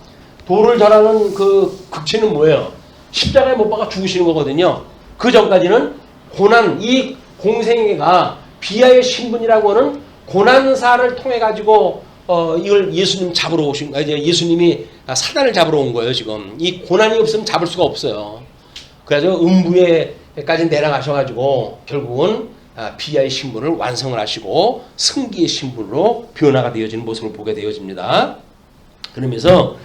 [SPEAKER 1] 도를 전하는 그 극치는 뭐예요? 십자가에 못 박아 죽으시는 거거든요. 그 전까지는 고난, 이 공생애가 비하의 신분이라고 하는 고난사를 통해 가지고 이걸 예수님 잡으러 오신 거예요. 예수님이 사단을 잡으러 온 거예요. 지금 이 고난이 없으면 잡을 수가 없어요. 그래서 음부에까지 내려가셔가지고 결국은 비하의 신분을 완성을 하시고 승기의 신분으로 변화가 되어지는 모습을 보게 되어집니다. 그러면서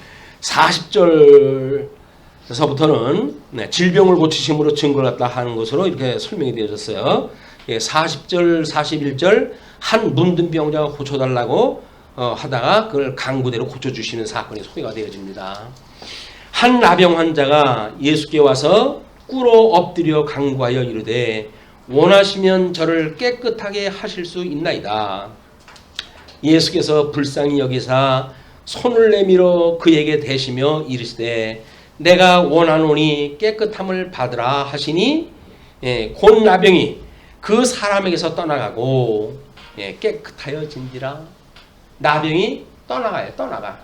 [SPEAKER 1] 40절에서부터는 질병을 고치심으로 증거를 갖다 하는 것으로 이렇게 설명이 되어졌어요. 40절, 41절 한 문둥병자가 고쳐달라고 하다가 그걸 강구대로 고쳐주시는 사건이 소개가 되어집니다. 한 나병 환자가 예수께 와서 꿇어 엎드려 강구하여 이르되 원하시면 저를 깨끗하게 하실 수 있나이다. 예수께서 불쌍히 여기사 손을 내밀어 그에게 대시며 이르시되 내가 원하노니 깨끗함을 받으라 하시니 곧 나병이 그 사람에게서 떠나가고 깨끗하여 진지라. 나병이 떠나가.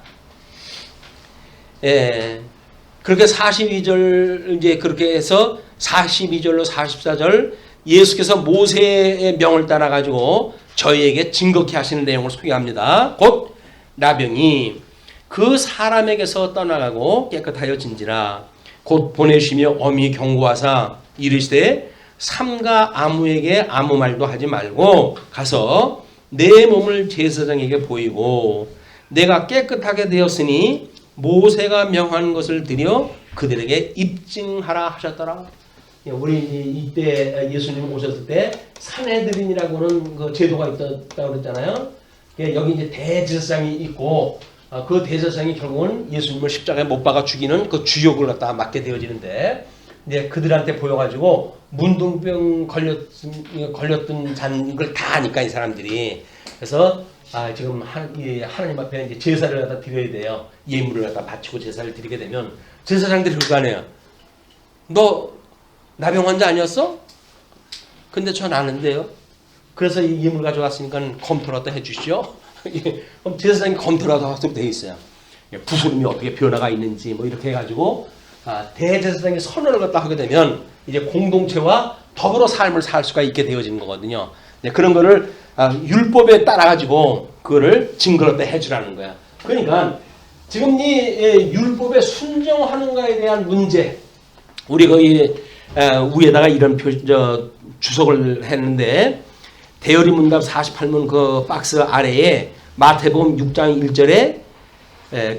[SPEAKER 1] 그렇게 42절 이제 그렇게 해서 42절로 44절 예수께서 모세의 명을 따라 가지고 저희에게 증거케 하시는 내용을 소개합니다. 곧 나병이 그 사람에게서 떠나가고 깨끗하여 진지라. 곧 보내시며 엄히 경고하사 이르시되 삼가 아무에게 아무 말도 하지 말고 가서 내 몸을 제사장에게 보이고 내가 깨끗하게 되었으니 모세가 명한 것을 드려 그들에게 입증하라 하셨더라. 우리 이때 예수님 오셨을 때 산헤드린이라고는 그 제도가 있다고 그랬잖아요. 여기 이제 대제사장이 있고 그 대제사장이 결국은 예수님을 십자가에 못 박아 죽이는 그 주역을 갖다가 맡게 되어지는데 이제 그들한테 보여가지고 문둥병 걸렸던 잔 걸 다 아니까 이 사람들이 그래서 지금 하나님 앞에 이제 제사를 갖다 드려야 돼요. 예물을 갖다 바치고 제사를 드리게 되면 제사장들이 그거 아니에요. 너 나병 환자 아니었어? 근데 전 아는데요. 그래서 이 예물 가져왔으니까 검토라도 해주시죠. 그럼 제사장이 검토라도 하도록 되어 있어요. 부스름이 어떻게 변화가 있는지 뭐 이렇게 해가지고 대제사장이 선언을 갖다 하게 되면 이제 공동체와 더불어 삶을 살 수가 있게 되어지는 거거든요. 그런 거를 율법에 따라 가지고 그거를 증거로 해주라는 거야. 그러니까 지금 이 율법에 순종하는가에 대한 문제, 우리 거기 위에다가 이런 주석을 했는데 대열이 문답 48문 그 박스 아래에 마태복음 6장 1절에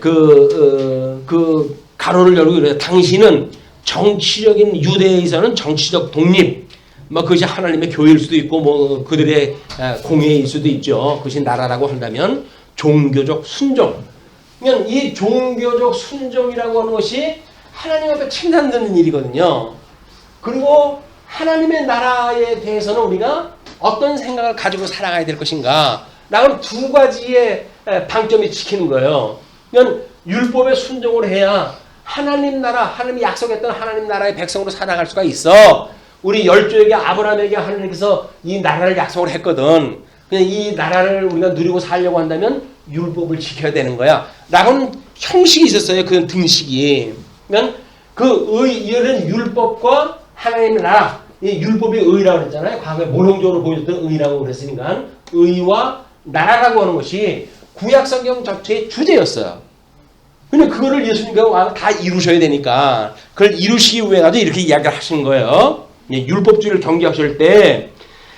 [SPEAKER 1] 그 가로를 열고 이래요. 당신은 정치적인 유대에서는 정치적 독립, 뭐 그것이 하나님의 교회일 수도 있고 뭐 그들의 공회일 수도 있죠. 그것이 나라라고 한다면 종교적 순종. 그러면 이 종교적 순종이라고 하는 것이 하나님 앞에 칭찬받는 일이거든요. 그리고 하나님의 나라에 대해서는 우리가 어떤 생각을 가지고 살아가야 될 것인가 라는 두 가지의 방점이 지키는 거예요. 그러니까 율법에 순종을 해야 하나님 나라, 하나님이 약속했던 하나님 나라의 백성으로 살아갈 수가 있어. 우리 열조에게 아브라함에게 하나님께서 이 나라를 약속을 했거든. 그냥 이 나라를 우리가 누리고 살려고 한다면 율법을 지켜야 되는 거야. 라고는 형식이 있었어요. 그 등식이. 그러면 그 이런 율법과 하나님의 나라, 이 율법이 의라고 그랬잖아요. 과거에 모형적으로 보여줬던 의라고 그랬으니까 의와 나라라고 하는 것이 구약성경 자체의 주제였어요. 근데 그거를 예수님께서 다 이루셔야 되니까 그걸 이루시기 위해 가지고 이렇게 이야기를 하신 거예요. 율법주의를 경계하실 때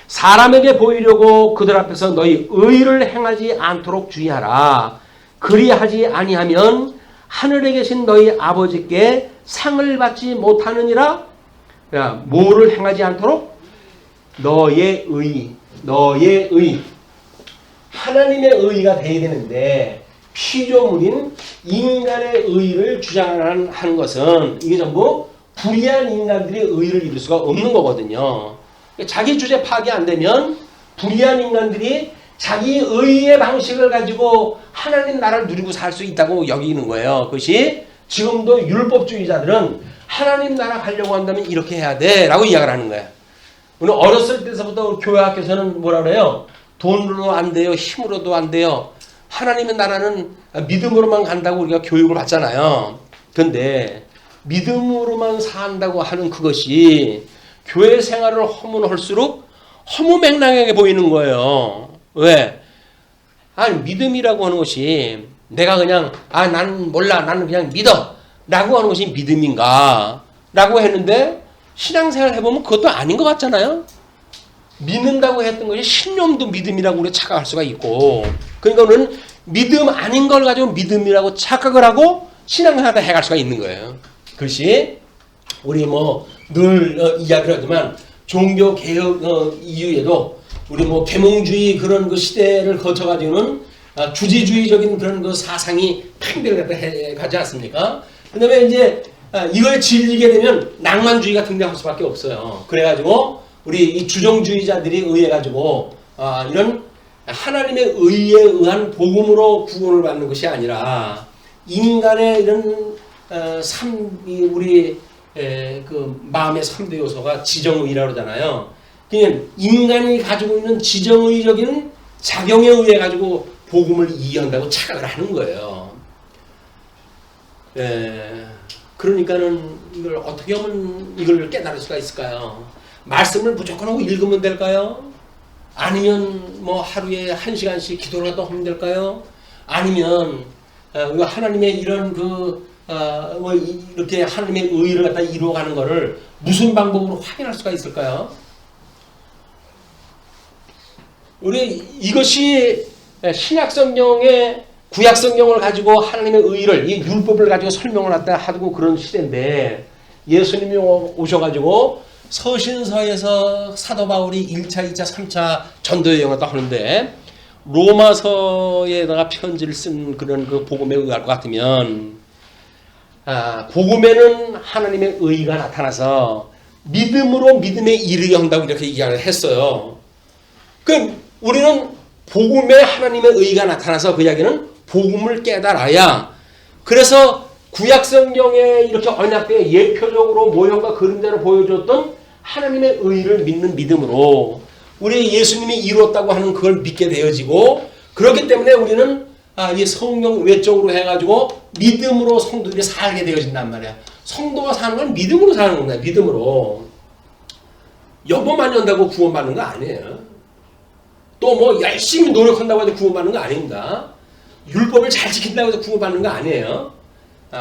[SPEAKER 1] 사람에게 보이려고 그들 앞에서 너희 의를 행하지 않도록 주의하라. 그리하지 아니하면 하늘에 계신 너희 아버지께 상을 받지 못하느니라. 뭐를 행하지 않도록? 너의 의. 하나님의 의가 되어야 되는데 피조물인 인간의 의를 주장하는 것은 이게 전부 불의한 인간들이 의를 이룰 수가 없는 거거든요. 자기 주제 파악이 안 되면 불의한 인간들이 자기 의의 방식을 가지고 하나님 나라를 누리고 살 수 있다고 여기는 거예요. 그것이 지금도 율법주의자들은 하나님 나라 가려고 한다면 이렇게 해야 돼 라고 이야기를 하는 거예요. 오늘 어렸을 때서부터 교회 학교에서는 뭐라 그래요? 돈으로 안 돼요. 힘으로도 안 돼요. 하나님의 나라는 믿음으로만 간다고 우리가 교육을 받잖아요. 그런데 믿음으로만 산다고 하는 그것이 교회 생활을 하면 할수록 허무맹랑하게 보이는 거예요. 왜? 아니 믿음이라고 하는 것이 내가 그냥 나는 몰라 나는 그냥 믿어 라고 하는 것이 믿음인가 라고 했는데 신앙생활 해보면 그것도 아닌 것 같잖아요. 믿는다고 했던 것이 신념도 믿음이라고 우리가 착각할 수가 있고 그러니까 우리는 믿음 아닌 걸 가지고 믿음이라고 착각을 하고 신앙생활을 해갈 수가 있는 거예요. 그것이 우리 늘 이야기를 하지만 종교개혁 이후에도 우리 계몽주의 그런 그 시대를 거쳐가지고는 주제주의적인 그런 그 사상이 팽배를 가지 않습니까? 그다음에 이제 이걸 질리게 되면 낭만주의가 등장할 수밖에 없어요. 그래가지고 우리 이 주정주의자들이 의해가지고 이런 하나님의 의에 의한 복음으로 구원을 받는 것이 아니라 인간의 이런 우리 그 마음의 3대 요소가 지정의라고 그러잖아요. 그냥 인간이 가지고 있는 지정의적인 작용에 의해 가지고 복음을 이해한다고 착각을 하는 거예요. 그러니까는 이걸 어떻게 하면 이걸 깨달을 수가 있을까요? 말씀을 무조건 하고 읽으면 될까요? 아니면 뭐 하루에 1시간씩 기도라도 하면 될까요? 아니면 하나님의 이런 뭐 이렇게 하나님의 의를 갖다 이루어가는 것을 무슨 방법으로 확인할 수가 있을까요? 우리 이것이 신약성경의 구약성경을 가지고 하나님의 의를 이 율법을 가지고 설명을 갖다 하고 그런 시대인데 예수님이 오셔가지고 서신서에서 사도 바울이 1차, 2차, 3차 전도 여행을 또 하는데 로마서에다가 편지를 쓴 그런 그 복음에 의할 것 같으면 복음에는 하나님의 의가 나타나서 믿음으로 믿음에 이르게 한다고 이렇게 이야기를 했어요. 그럼 우리는 복음에 하나님의 의가 나타나서 그 이야기는 복음을 깨달아야 그래서 구약성경에 이렇게 언약궤에 예표적으로 모형과 그림자로 보여줬던 하나님의 의를 믿는 믿음으로 우리 예수님이 이루었다고 하는 그걸 믿게 되어지고 그렇기 때문에 우리는 이 성령 외적으로 해가지고 믿음으로 성도들이 살게 되어진단 말이야. 성도가 사는 건 믿음으로 사는 거야. 믿음으로. 여보만 연다고 구원받는 거 아니에요. 또 뭐 열심히 노력한다고 해서 구원받는 거 아닙니다. 율법을 잘 지킨다고 해서 구원받는 거 아니에요.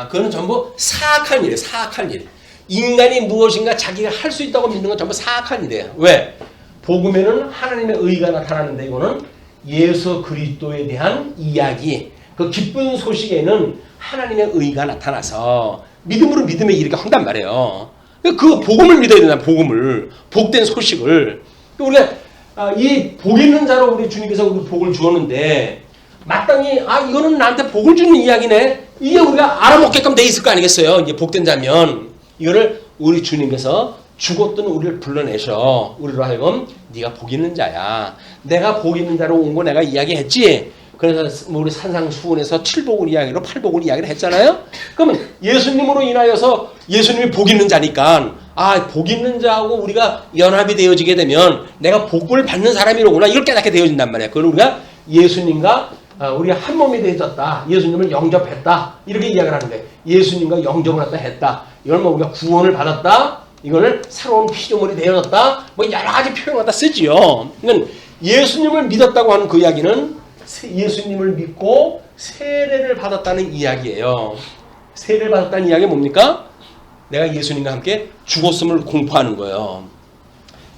[SPEAKER 1] 그거는 전부 사악한 일이에요. 사악한 일. 인간이 무엇인가 자기가 할 수 있다고 믿는 건 전부 사악한 일이에요. 왜? 복음에는 하나님의 의가 나타나는데 이거는 예수 그리스도에 대한 이야기, 그 기쁜 소식에는 하나님의 의가 나타나서 믿음으로 믿음에 이르게 한단 말이에요. 그 복음을 믿어야 된다. 복음을. 복된 소식을. 우리가 이 복 있는 자로 우리 주님께서 우리 복을 주었는데 마땅히 이거는 나한테 복을 주는 이야기네. 이게 우리가 알아먹게끔 돼 있을 거 아니겠어요. 이제 복된 자면 이거를 우리 주님께서 죽었던 우리를 불러내셔. 우리로 하여금 네가 복 있는 자야. 내가 복 있는 자로 온 거 내가 이야기했지. 그래서 우리 산상수훈에서 7복을 이야기로 8복을 이야기를 했잖아요. 그러면 예수님으로 인하여서 예수님이 복 있는 자니까 복 있는 자하고 우리가 연합이 되어지게 되면 내가 복을 받는 사람이로구나. 이걸 깨닫게 되어진단 말이야. 그걸 우리가 예수님과 우리 한 몸이 되어졌다. 예수님을 영접했다. 이렇게 이야기를 하는 거예요. 예수님과 영접을 했다. 이걸 뭐 우리가 구원을 받았다. 이거를 새로운 피조물이 되어졌다. 뭐 여러 가지 표현을 갖다 쓰지요. 그러니까 예수님을 믿었다고 하는 그 이야기는 예수님을 믿고 세례를 받았다는 이야기예요. 세례를 받았다는 이야기가 뭡니까? 내가 예수님과 함께 죽었음을 공포하는 거예요.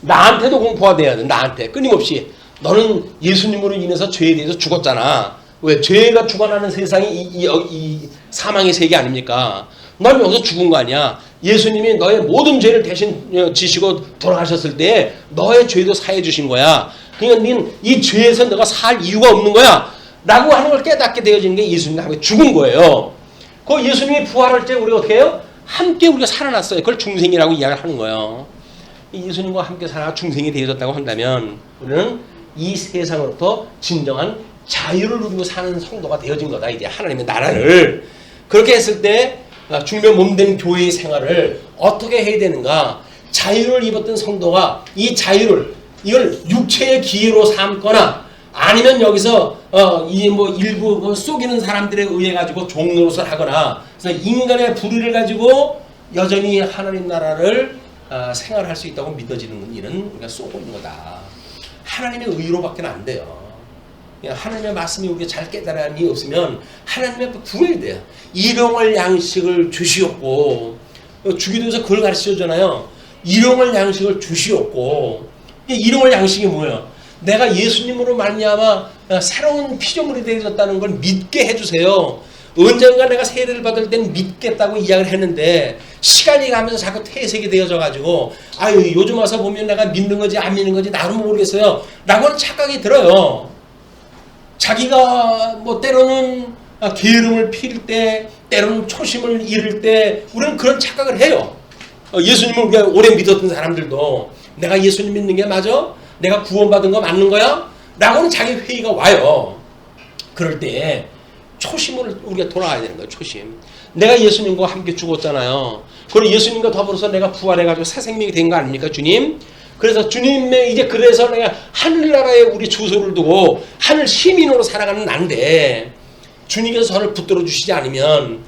[SPEAKER 1] 나한테도 공포가 돼야 돼. 나한테 끊임없이. 너는 예수님으로 인해서 죄에 대해서 죽었잖아. 왜? 죄가 죽어나는 세상이 이 사망의 세계 아닙니까? 넌 여기서 죽은 거 아니야. 예수님이 너의 모든 죄를 대신 지시고 돌아가셨을 때 너의 죄도 사해 주신 거야. 그러니까 넌 이 죄에서 너가 살 이유가 없는 거야. 라고 하는 걸 깨닫게 되어지는 게 예수님과 함께 죽은 거예요. 그 예수님이 부활할 때 우리가 어떻게 해요? 함께 우리가 살아났어요. 그걸 중생이라고 이야기를 하는 거예요. 예수님과 함께 살아 중생이 되어졌다고 한다면 우리는 이 세상으로부터 진정한 자유를 누리고 사는 성도가 되어진 거다. 이제 하나님의 나라를. 그렇게 했을 때 중면 몸된 교회의 생활을 어떻게 해야 되는가? 자유를 입었던 성도가 이 자유를 이걸 육체의 기회로 삼거나 아니면 여기서 이 뭐 일부 속이는 사람들에 의해 가지고 종노릇을 하거나 그래서 인간의 불의를 가지고 여전히 하나님 나라를 생활할 수 있다고 믿어지는 일은 우리가 쏘고 있는 거다. 하나님의 의로밖에 안 돼요. 하나님의 말씀이 우리가 잘 깨달음이 없으면 하나님의 구해야 돼요. 일용할 양식을 주시옵고 주기도에서 그걸 가르쳐주잖아요. 일용할 양식을 주시옵고 일용할 양식이 뭐예요? 내가 예수님으로 말미암아 새로운 피조물이 되어졌다는 걸 믿게 해주세요. 언젠가 내가 세례를 받을 땐 믿겠다고 이야기를 했는데 시간이 가면서 자꾸 퇴색이 되어져 가지고 요즘 와서 보면 내가 믿는 거지 안 믿는 거지 나도 모르겠어요 라고는 착각이 들어요. 자기가 뭐 때로는 게으름을 피울 때, 때로는 초심을 잃을 때 우리는 그런 착각을 해요. 예수님을 우리가 오래 믿었던 사람들도 내가 예수님 믿는 게 맞아? 내가 구원받은 거 맞는 거야? 라고는 자기 회의가 와요. 그럴 때 초심을 우리가 돌아가야 되는 거예요. 초심. 내가 예수님과 함께 죽었잖아요. 그리고 예수님과 더불어서 내가 부활해가지고 새 생명이 된 거 아닙니까, 주님? 그래서 주님의 이제 그래서 내가 하늘나라에 우리 주소를 두고 하늘 시민으로 살아가는 난데 주님께서 저를 붙들어 주시지 않으면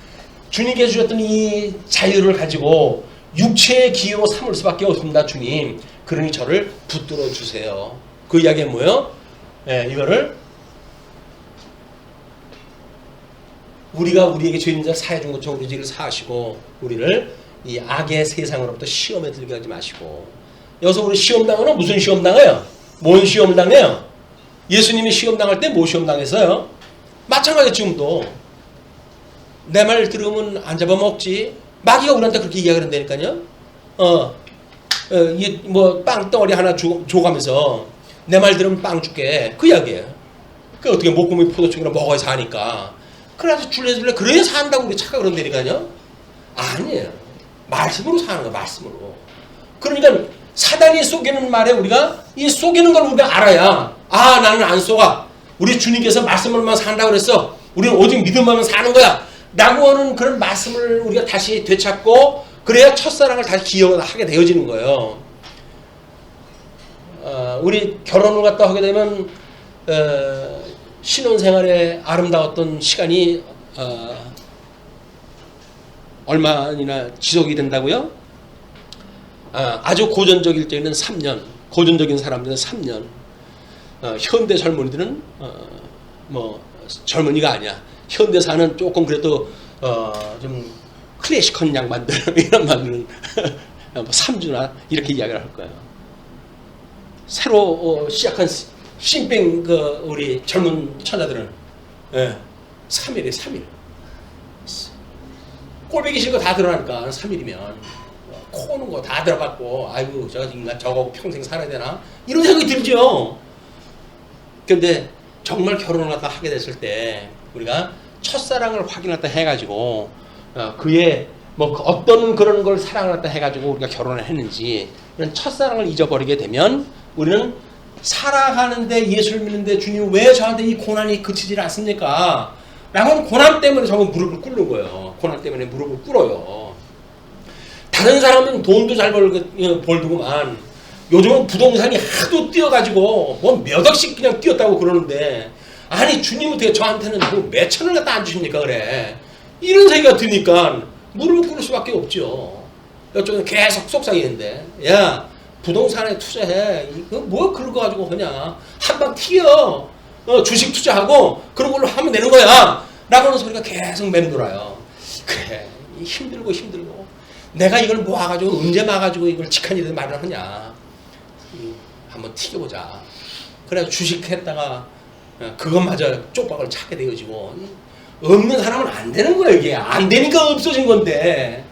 [SPEAKER 1] 주님께서 주셨던 이 자유를 가지고 육체의 기회로 삼을 수밖에 없습니다, 주님. 그러니 저를 붙들어 주세요. 그 이야기는 뭐예요? 이거를 우리가 우리에게 죄인자 사해 준 것처럼 우리 죄를 사하시고 우리를 이 악의 세상으로부터 시험에 들게 하지 마시고. 여기서 우리 시험 당하는 무슨 시험 당해요? 뭔 시험 당해요? 예수님이 시험 당할 때 뭐 시험 당했어요? 마찬가지 지금도 내 말 들으면 안 잡아먹지. 마귀가 우리한테 그렇게 이야기를 한다니까요. 뭐 빵덩어리 하나 줘가면서 내 말 들으면 빵 줄게. 그 이야기예요. 그 어떻게 목구멍이 포도청이나 먹어야 사니까. 그래서 줄레줄레 그래야 산다고 우리 착각을 한다니까요. 아니에요. 말씀으로 사는 거야. 말씀으로. 그러니까 사단이 속이는 말에 우리가 이 속이는 걸 우리가 알아야 나는 안 속아. 우리 주님께서 말씀으로만 산다고 그랬어. 우리는 오직 믿음만 사는 거야. 라고 하는 그런 말씀을 우리가 다시 되찾고 그래야 첫사랑을 다시 기억하게 되어지는 거예요. 우리 결혼을 갖다 하게 되면 신혼생활에 아름다웠던 시간이 얼마나 지속이 된다고요? 아주 고전적일 때는 3년, 고전적인 사람들은 3년, 현대 젊은이들은 뭐 젊은이가 아니야. 현대사는 조금 그래도 좀 클래식한 양반들 이런 말들은 3주나 이렇게 이야기를 할 거예요. 새로 시작한 신빙 우리 젊은 처자들은 3일에 3일. 꼴보기 싫은 거 다 들어가니까 3일이면 코 오는 거 다 들어갔고 아이고 저 인간 저거하고 평생 살아야 되나 이런 생각이 들죠. 그런데 정말 결혼을 갖다 하게 됐을 때 우리가 첫사랑을 확인했다 해가지고 그의 뭐 어떤 그런 걸 사랑을 갖다 해가지고 우리가 결혼을 했는지 이런 첫사랑을 잊어버리게 되면 우리는 살아가는데 예수를 믿는데 주님 왜 저한테 이 고난이 그치질 않습니까? 라고 고난 때문에 저거 무릎을 꿇는 거예요. 고난 때문에 무릎을 꿇어요. 다른 사람은 돈도 잘 벌더구만 요즘은 부동산이 하도 뛰어가지고 뭐 몇 억씩 그냥 뛰었다고 그러는데 아니 주님은 어떻게 저한테는 뭐 몇 천을 갖다 안 주십니까 그래. 이런 생각이 드니까 무릎을 꿇을 수밖에 없죠. 이쪽은 계속 속상했는데 야 부동산에 투자해. 이거 뭐 그런 거 가지고 그냥 한방 튀어. 주식 투자하고 그런 걸로 하면 되는 거야. 라고 하는 소리가 계속 맴돌아요. 그래 힘들고 내가 이걸 모아가지고 언제 막아가지고 이걸 직한일에 말을 하냐. 한번 튀겨보자. 그래 주식했다가 그것마저 쪽박을 찾게 되어지고 없는 사람은 안 되는 거예요. 이게 안 되니까 없어진 건데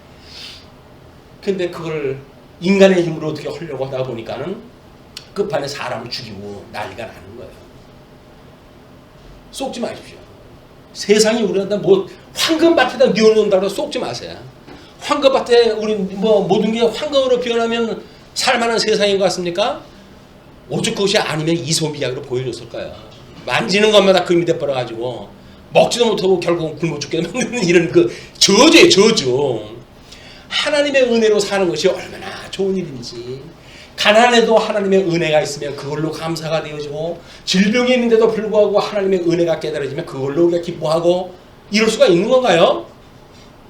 [SPEAKER 1] 근데 그걸 인간의 힘으로 어떻게 하려고 하다 보니까는 끝판에 사람을 죽이고 난리가 나는 거예요. 속지 마십시오. 세상이 우리한테 뭐 황금밭에다 뉘어놓는다고 속지 마세요. 황금밭에 우리 뭐 모든 게 황금으로 변하면 살만한 세상인 것 같습니까? 오죽 그것이 아니면 이솝 이야기로 보여줬을 거예요. 만지는 것마다 금이 돼버려가지고 먹지도 못하고 결국은 굶어 죽게 만드는 이런 그 저주예요. 저주. 하나님의 은혜로 사는 것이 얼마나 좋은 일인지 가난해도 하나님의 은혜가 있으면 그걸로 감사가 되어지고 질병이 있는데도 불구하고 하나님의 은혜가 깨달아지면 그걸로 우리가 기뻐하고 이럴 수가 있는 건가요?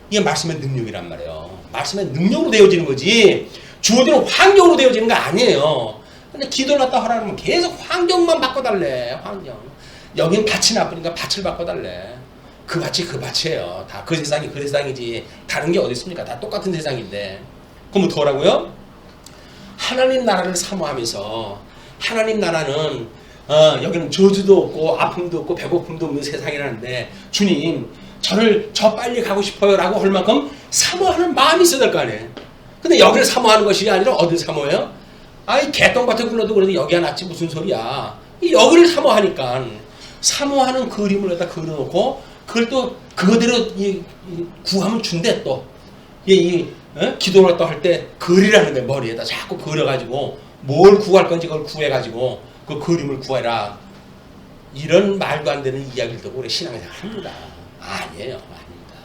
[SPEAKER 1] 이게 말씀의 능력이란 말이에요. 말씀의 능력으로 되어지는 거지 주어지는 환경으로 되어지는 거 아니에요. 근데 기도를 갖다 하라면 계속 환경만 바꿔달래. 환경. 여긴 밭이 나쁘니까 밭을 바꿔달래. 그 밭이에요. 다 그 세상이 그 세상이지 다른 게 어디 있습니까? 다 똑같은 세상인데. 그럼 더라고요? 하나님 나라를 사모하면서 하나님 나라는 여기는 저주도 없고 아픔도 없고 배고픔도 없는 세상이라는데 주님 저 빨리 가고 싶어요 라고 할 만큼 사모하는 마음이 있어야 될 거 아니에요. 근데 여기를 사모하는 것이 아니라 어디를 사모해요? 아이 개똥밭에 굴러도 그래도 여기가 낫지 무슨 소리야. 여기를 사모하니까 사모하는 그림을 갖다 그려놓고 그걸 또 그거대로 구하면 준대 또. 기도를 또 할 때 그리라는 거야. 머리에다 자꾸 그려가지고 뭘 구할 건지 그걸 구해가지고 그 그림을 구해라. 이런 말도 안 되는 이야기를 듣고 우리 신앙생활 합니다. 아니에요. 아닙니다.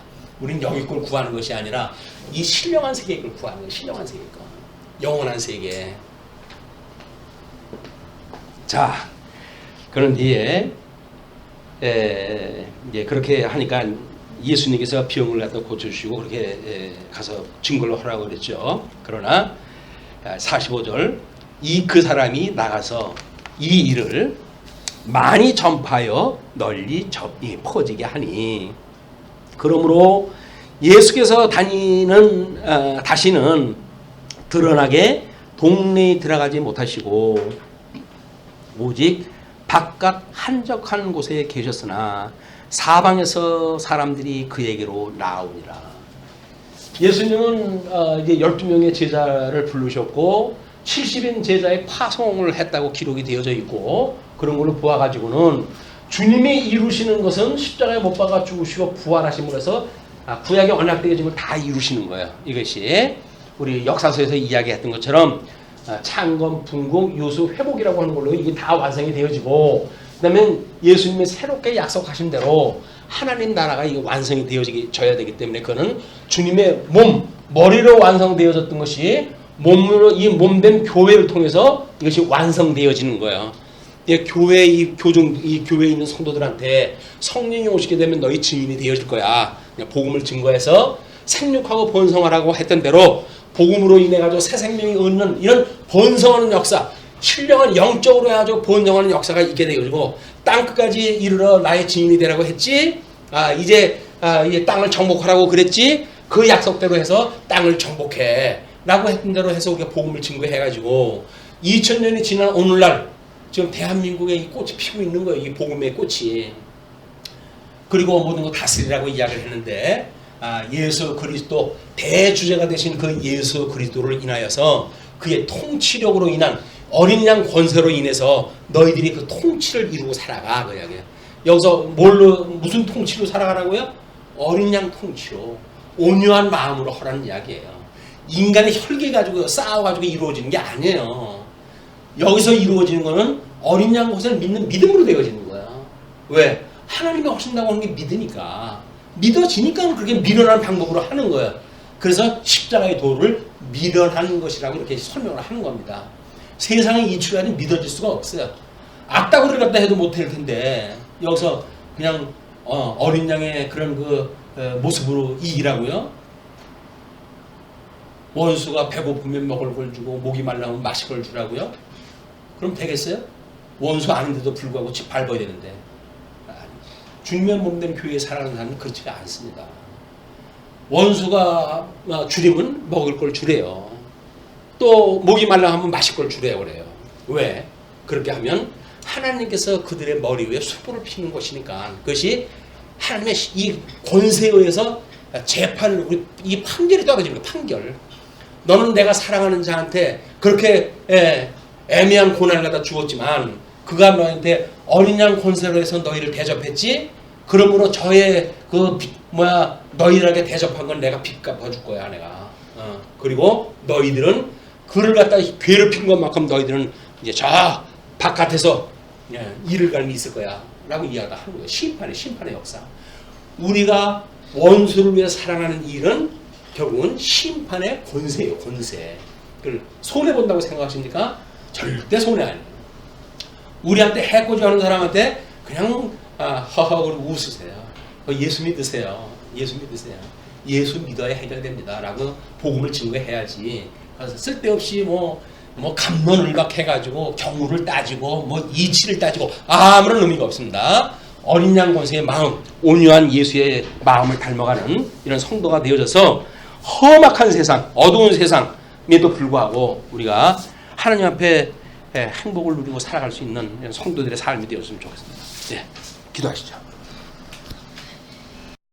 [SPEAKER 1] 우리는 여기 걸 구하는 것이 아니라 이 신령한 세계의 걸 구하는 거예요. 신령한 세계의 거. 영원한 세계. 자, 그런 뒤에 이제 그렇게 하니까 예수님께서 병을 갖다 고쳐주시고 그렇게 가서 증거를 하라고 그랬죠. 그러나 45절 그 사람이 나가서 이 일을 많이 전파하여 널리 퍼지게 하니 그러므로 예수께서 다시는 드러나게 동네에 들어가지 못하시고 오직 바깥 한적한 곳에 계셨으나 사방에서 사람들이 그에게로 나오니라. 예수님은 이제 12명의 제자를 부르셨고 70인 제자의 파송을 했다고 기록이 되어져 있고 그런 걸로 보아가지고는 주님이 이루시는 것은 십자가에 못 박아 죽으시고 부활하심으로 해서 구약의 언약되어짐을 다 이루시는 거예요. 이것이 우리 역사서에서 이야기했던 것처럼 창건, 분국, 유수, 회복이라고 하는 걸로 이게 다 완성이 되어지고 그다음에 예수님이 새롭게 약속하신 대로 하나님 나라가 이게 완성이 되어져야 되기 때문에 그거는 주님의 머리로 완성되어졌던 것이 몸으로 이 몸된 교회를 통해서 이것이 완성되어지는 거예요. 교회 이 교회에 있는 성도들한테 성령이 오시게 되면 너희 증인이 되어질 거야. 복음을 증거해서 생육하고 번성하라고 했던 대로 복음으로 인해 가지고 새 생명이 얻는 이런 번성하는 역사, 신령한 영적으로 해가지고 번성하는 역사가 있게 되어지고 땅 끝까지 이르러 나의 증인이 되라고 했지. 이제 땅을 정복하라고 그랬지. 그 약속대로 해서 땅을 정복해라고 했던 대로 해서 우리가 복음을 증거해가지고 2000년이 지난 오늘날 지금 대한민국에 이 꽃이 피고 있는 거예요. 이 복음의 꽃이. 그리고 모든 거 다스리라고 이야기를 했는데 예수 그리스도 대주제가 되신 그 예수 그리스도를 인하여서 그의 통치력으로 인한 어린 양 권세로 인해서 너희들이 그 통치를 이루고 살아가 그 이야기예요. 여기서 무슨 통치로 살아가라고요? 어린 양 통치로 온유한 마음으로 하라는 이야기예요. 인간의 혈기 가지고 싸워가지고 이루어지는 게 아니에요. 여기서 이루어지는 거는 어린 양 것을 믿는 믿음으로 되어지는 거야. 왜? 하나님이 하신다고 하는 게 믿으니까. 믿어지니까 그렇게 미련한 방법으로 하는 거예요. 그래서 십자가의 도를 미련한 것이라고 이렇게 설명을 하는 겁니다. 세상에 이치까지 믿어질 수가 없어요. 악다구를 갖다 해도 못할 텐데 여기서 그냥 어린 양의 그런 모습으로 이기라고요? 원수가 배고프면 먹을 걸 주고 목이 말라면 마실 걸 주라고요? 그럼 되겠어요? 원수 아닌데도 불구하고 밟아야 되는데. 주님의 몸된 교회에 살아가는 사람은 그렇지가 않습니다. 원수가 주림은 먹을 걸 주래요. 또 목이 말라하면 마실 걸 주래요. 그래요. 왜? 그렇게 하면 하나님께서 그들의 머리 위에 숯불을 피는 것이니까 그것이 하나님의 이 권세에 의해서 이 판결이 떨어지는 거예요. 판결. 너는 내가 사랑하는 자한테 그렇게 애매한 고난을 갖다 주었지만 그가 너한테 어린 양 권세로 해서 너희를 대접했지. 그러므로 저의 너희들에게 대접한 건 내가 빚 갚아줄 거야 내가. 그리고 너희들은 그를 갖다 괴롭힌 것만큼 너희들은 이제 저 바깥에서 일을 갈미 있을 거야 라고 이야기를 하는 거예요. 심판의 역사. 우리가 원수를 위해 살아가는 일은 결국은 심판의 권세예요. 권세. 그걸 손해본다고 생각하십니까? 절대 손해 아니에요. 우리한테 해코지하는 사람한테 그냥 허허 웃으세요. 예수 믿으세요. 예수 믿으세요. 예수 믿어야 해결됩니다 라고 복음을 증거해야지. 그래서 쓸데없이 갑론을박해가지고 경우를 따지고 이치를 따지고 아무런 의미가 없습니다. 어린 양 권세의 마음, 온유한 예수의 마음을 닮아가는 이런 성도가 되어져서 험악한 세상, 어두운 세상에도 불구하고 우리가 하나님 앞에 행복을 누리고 살아갈 수 있는 성도들의 삶이 되었으면 좋겠습니다. 네, 기도하시죠.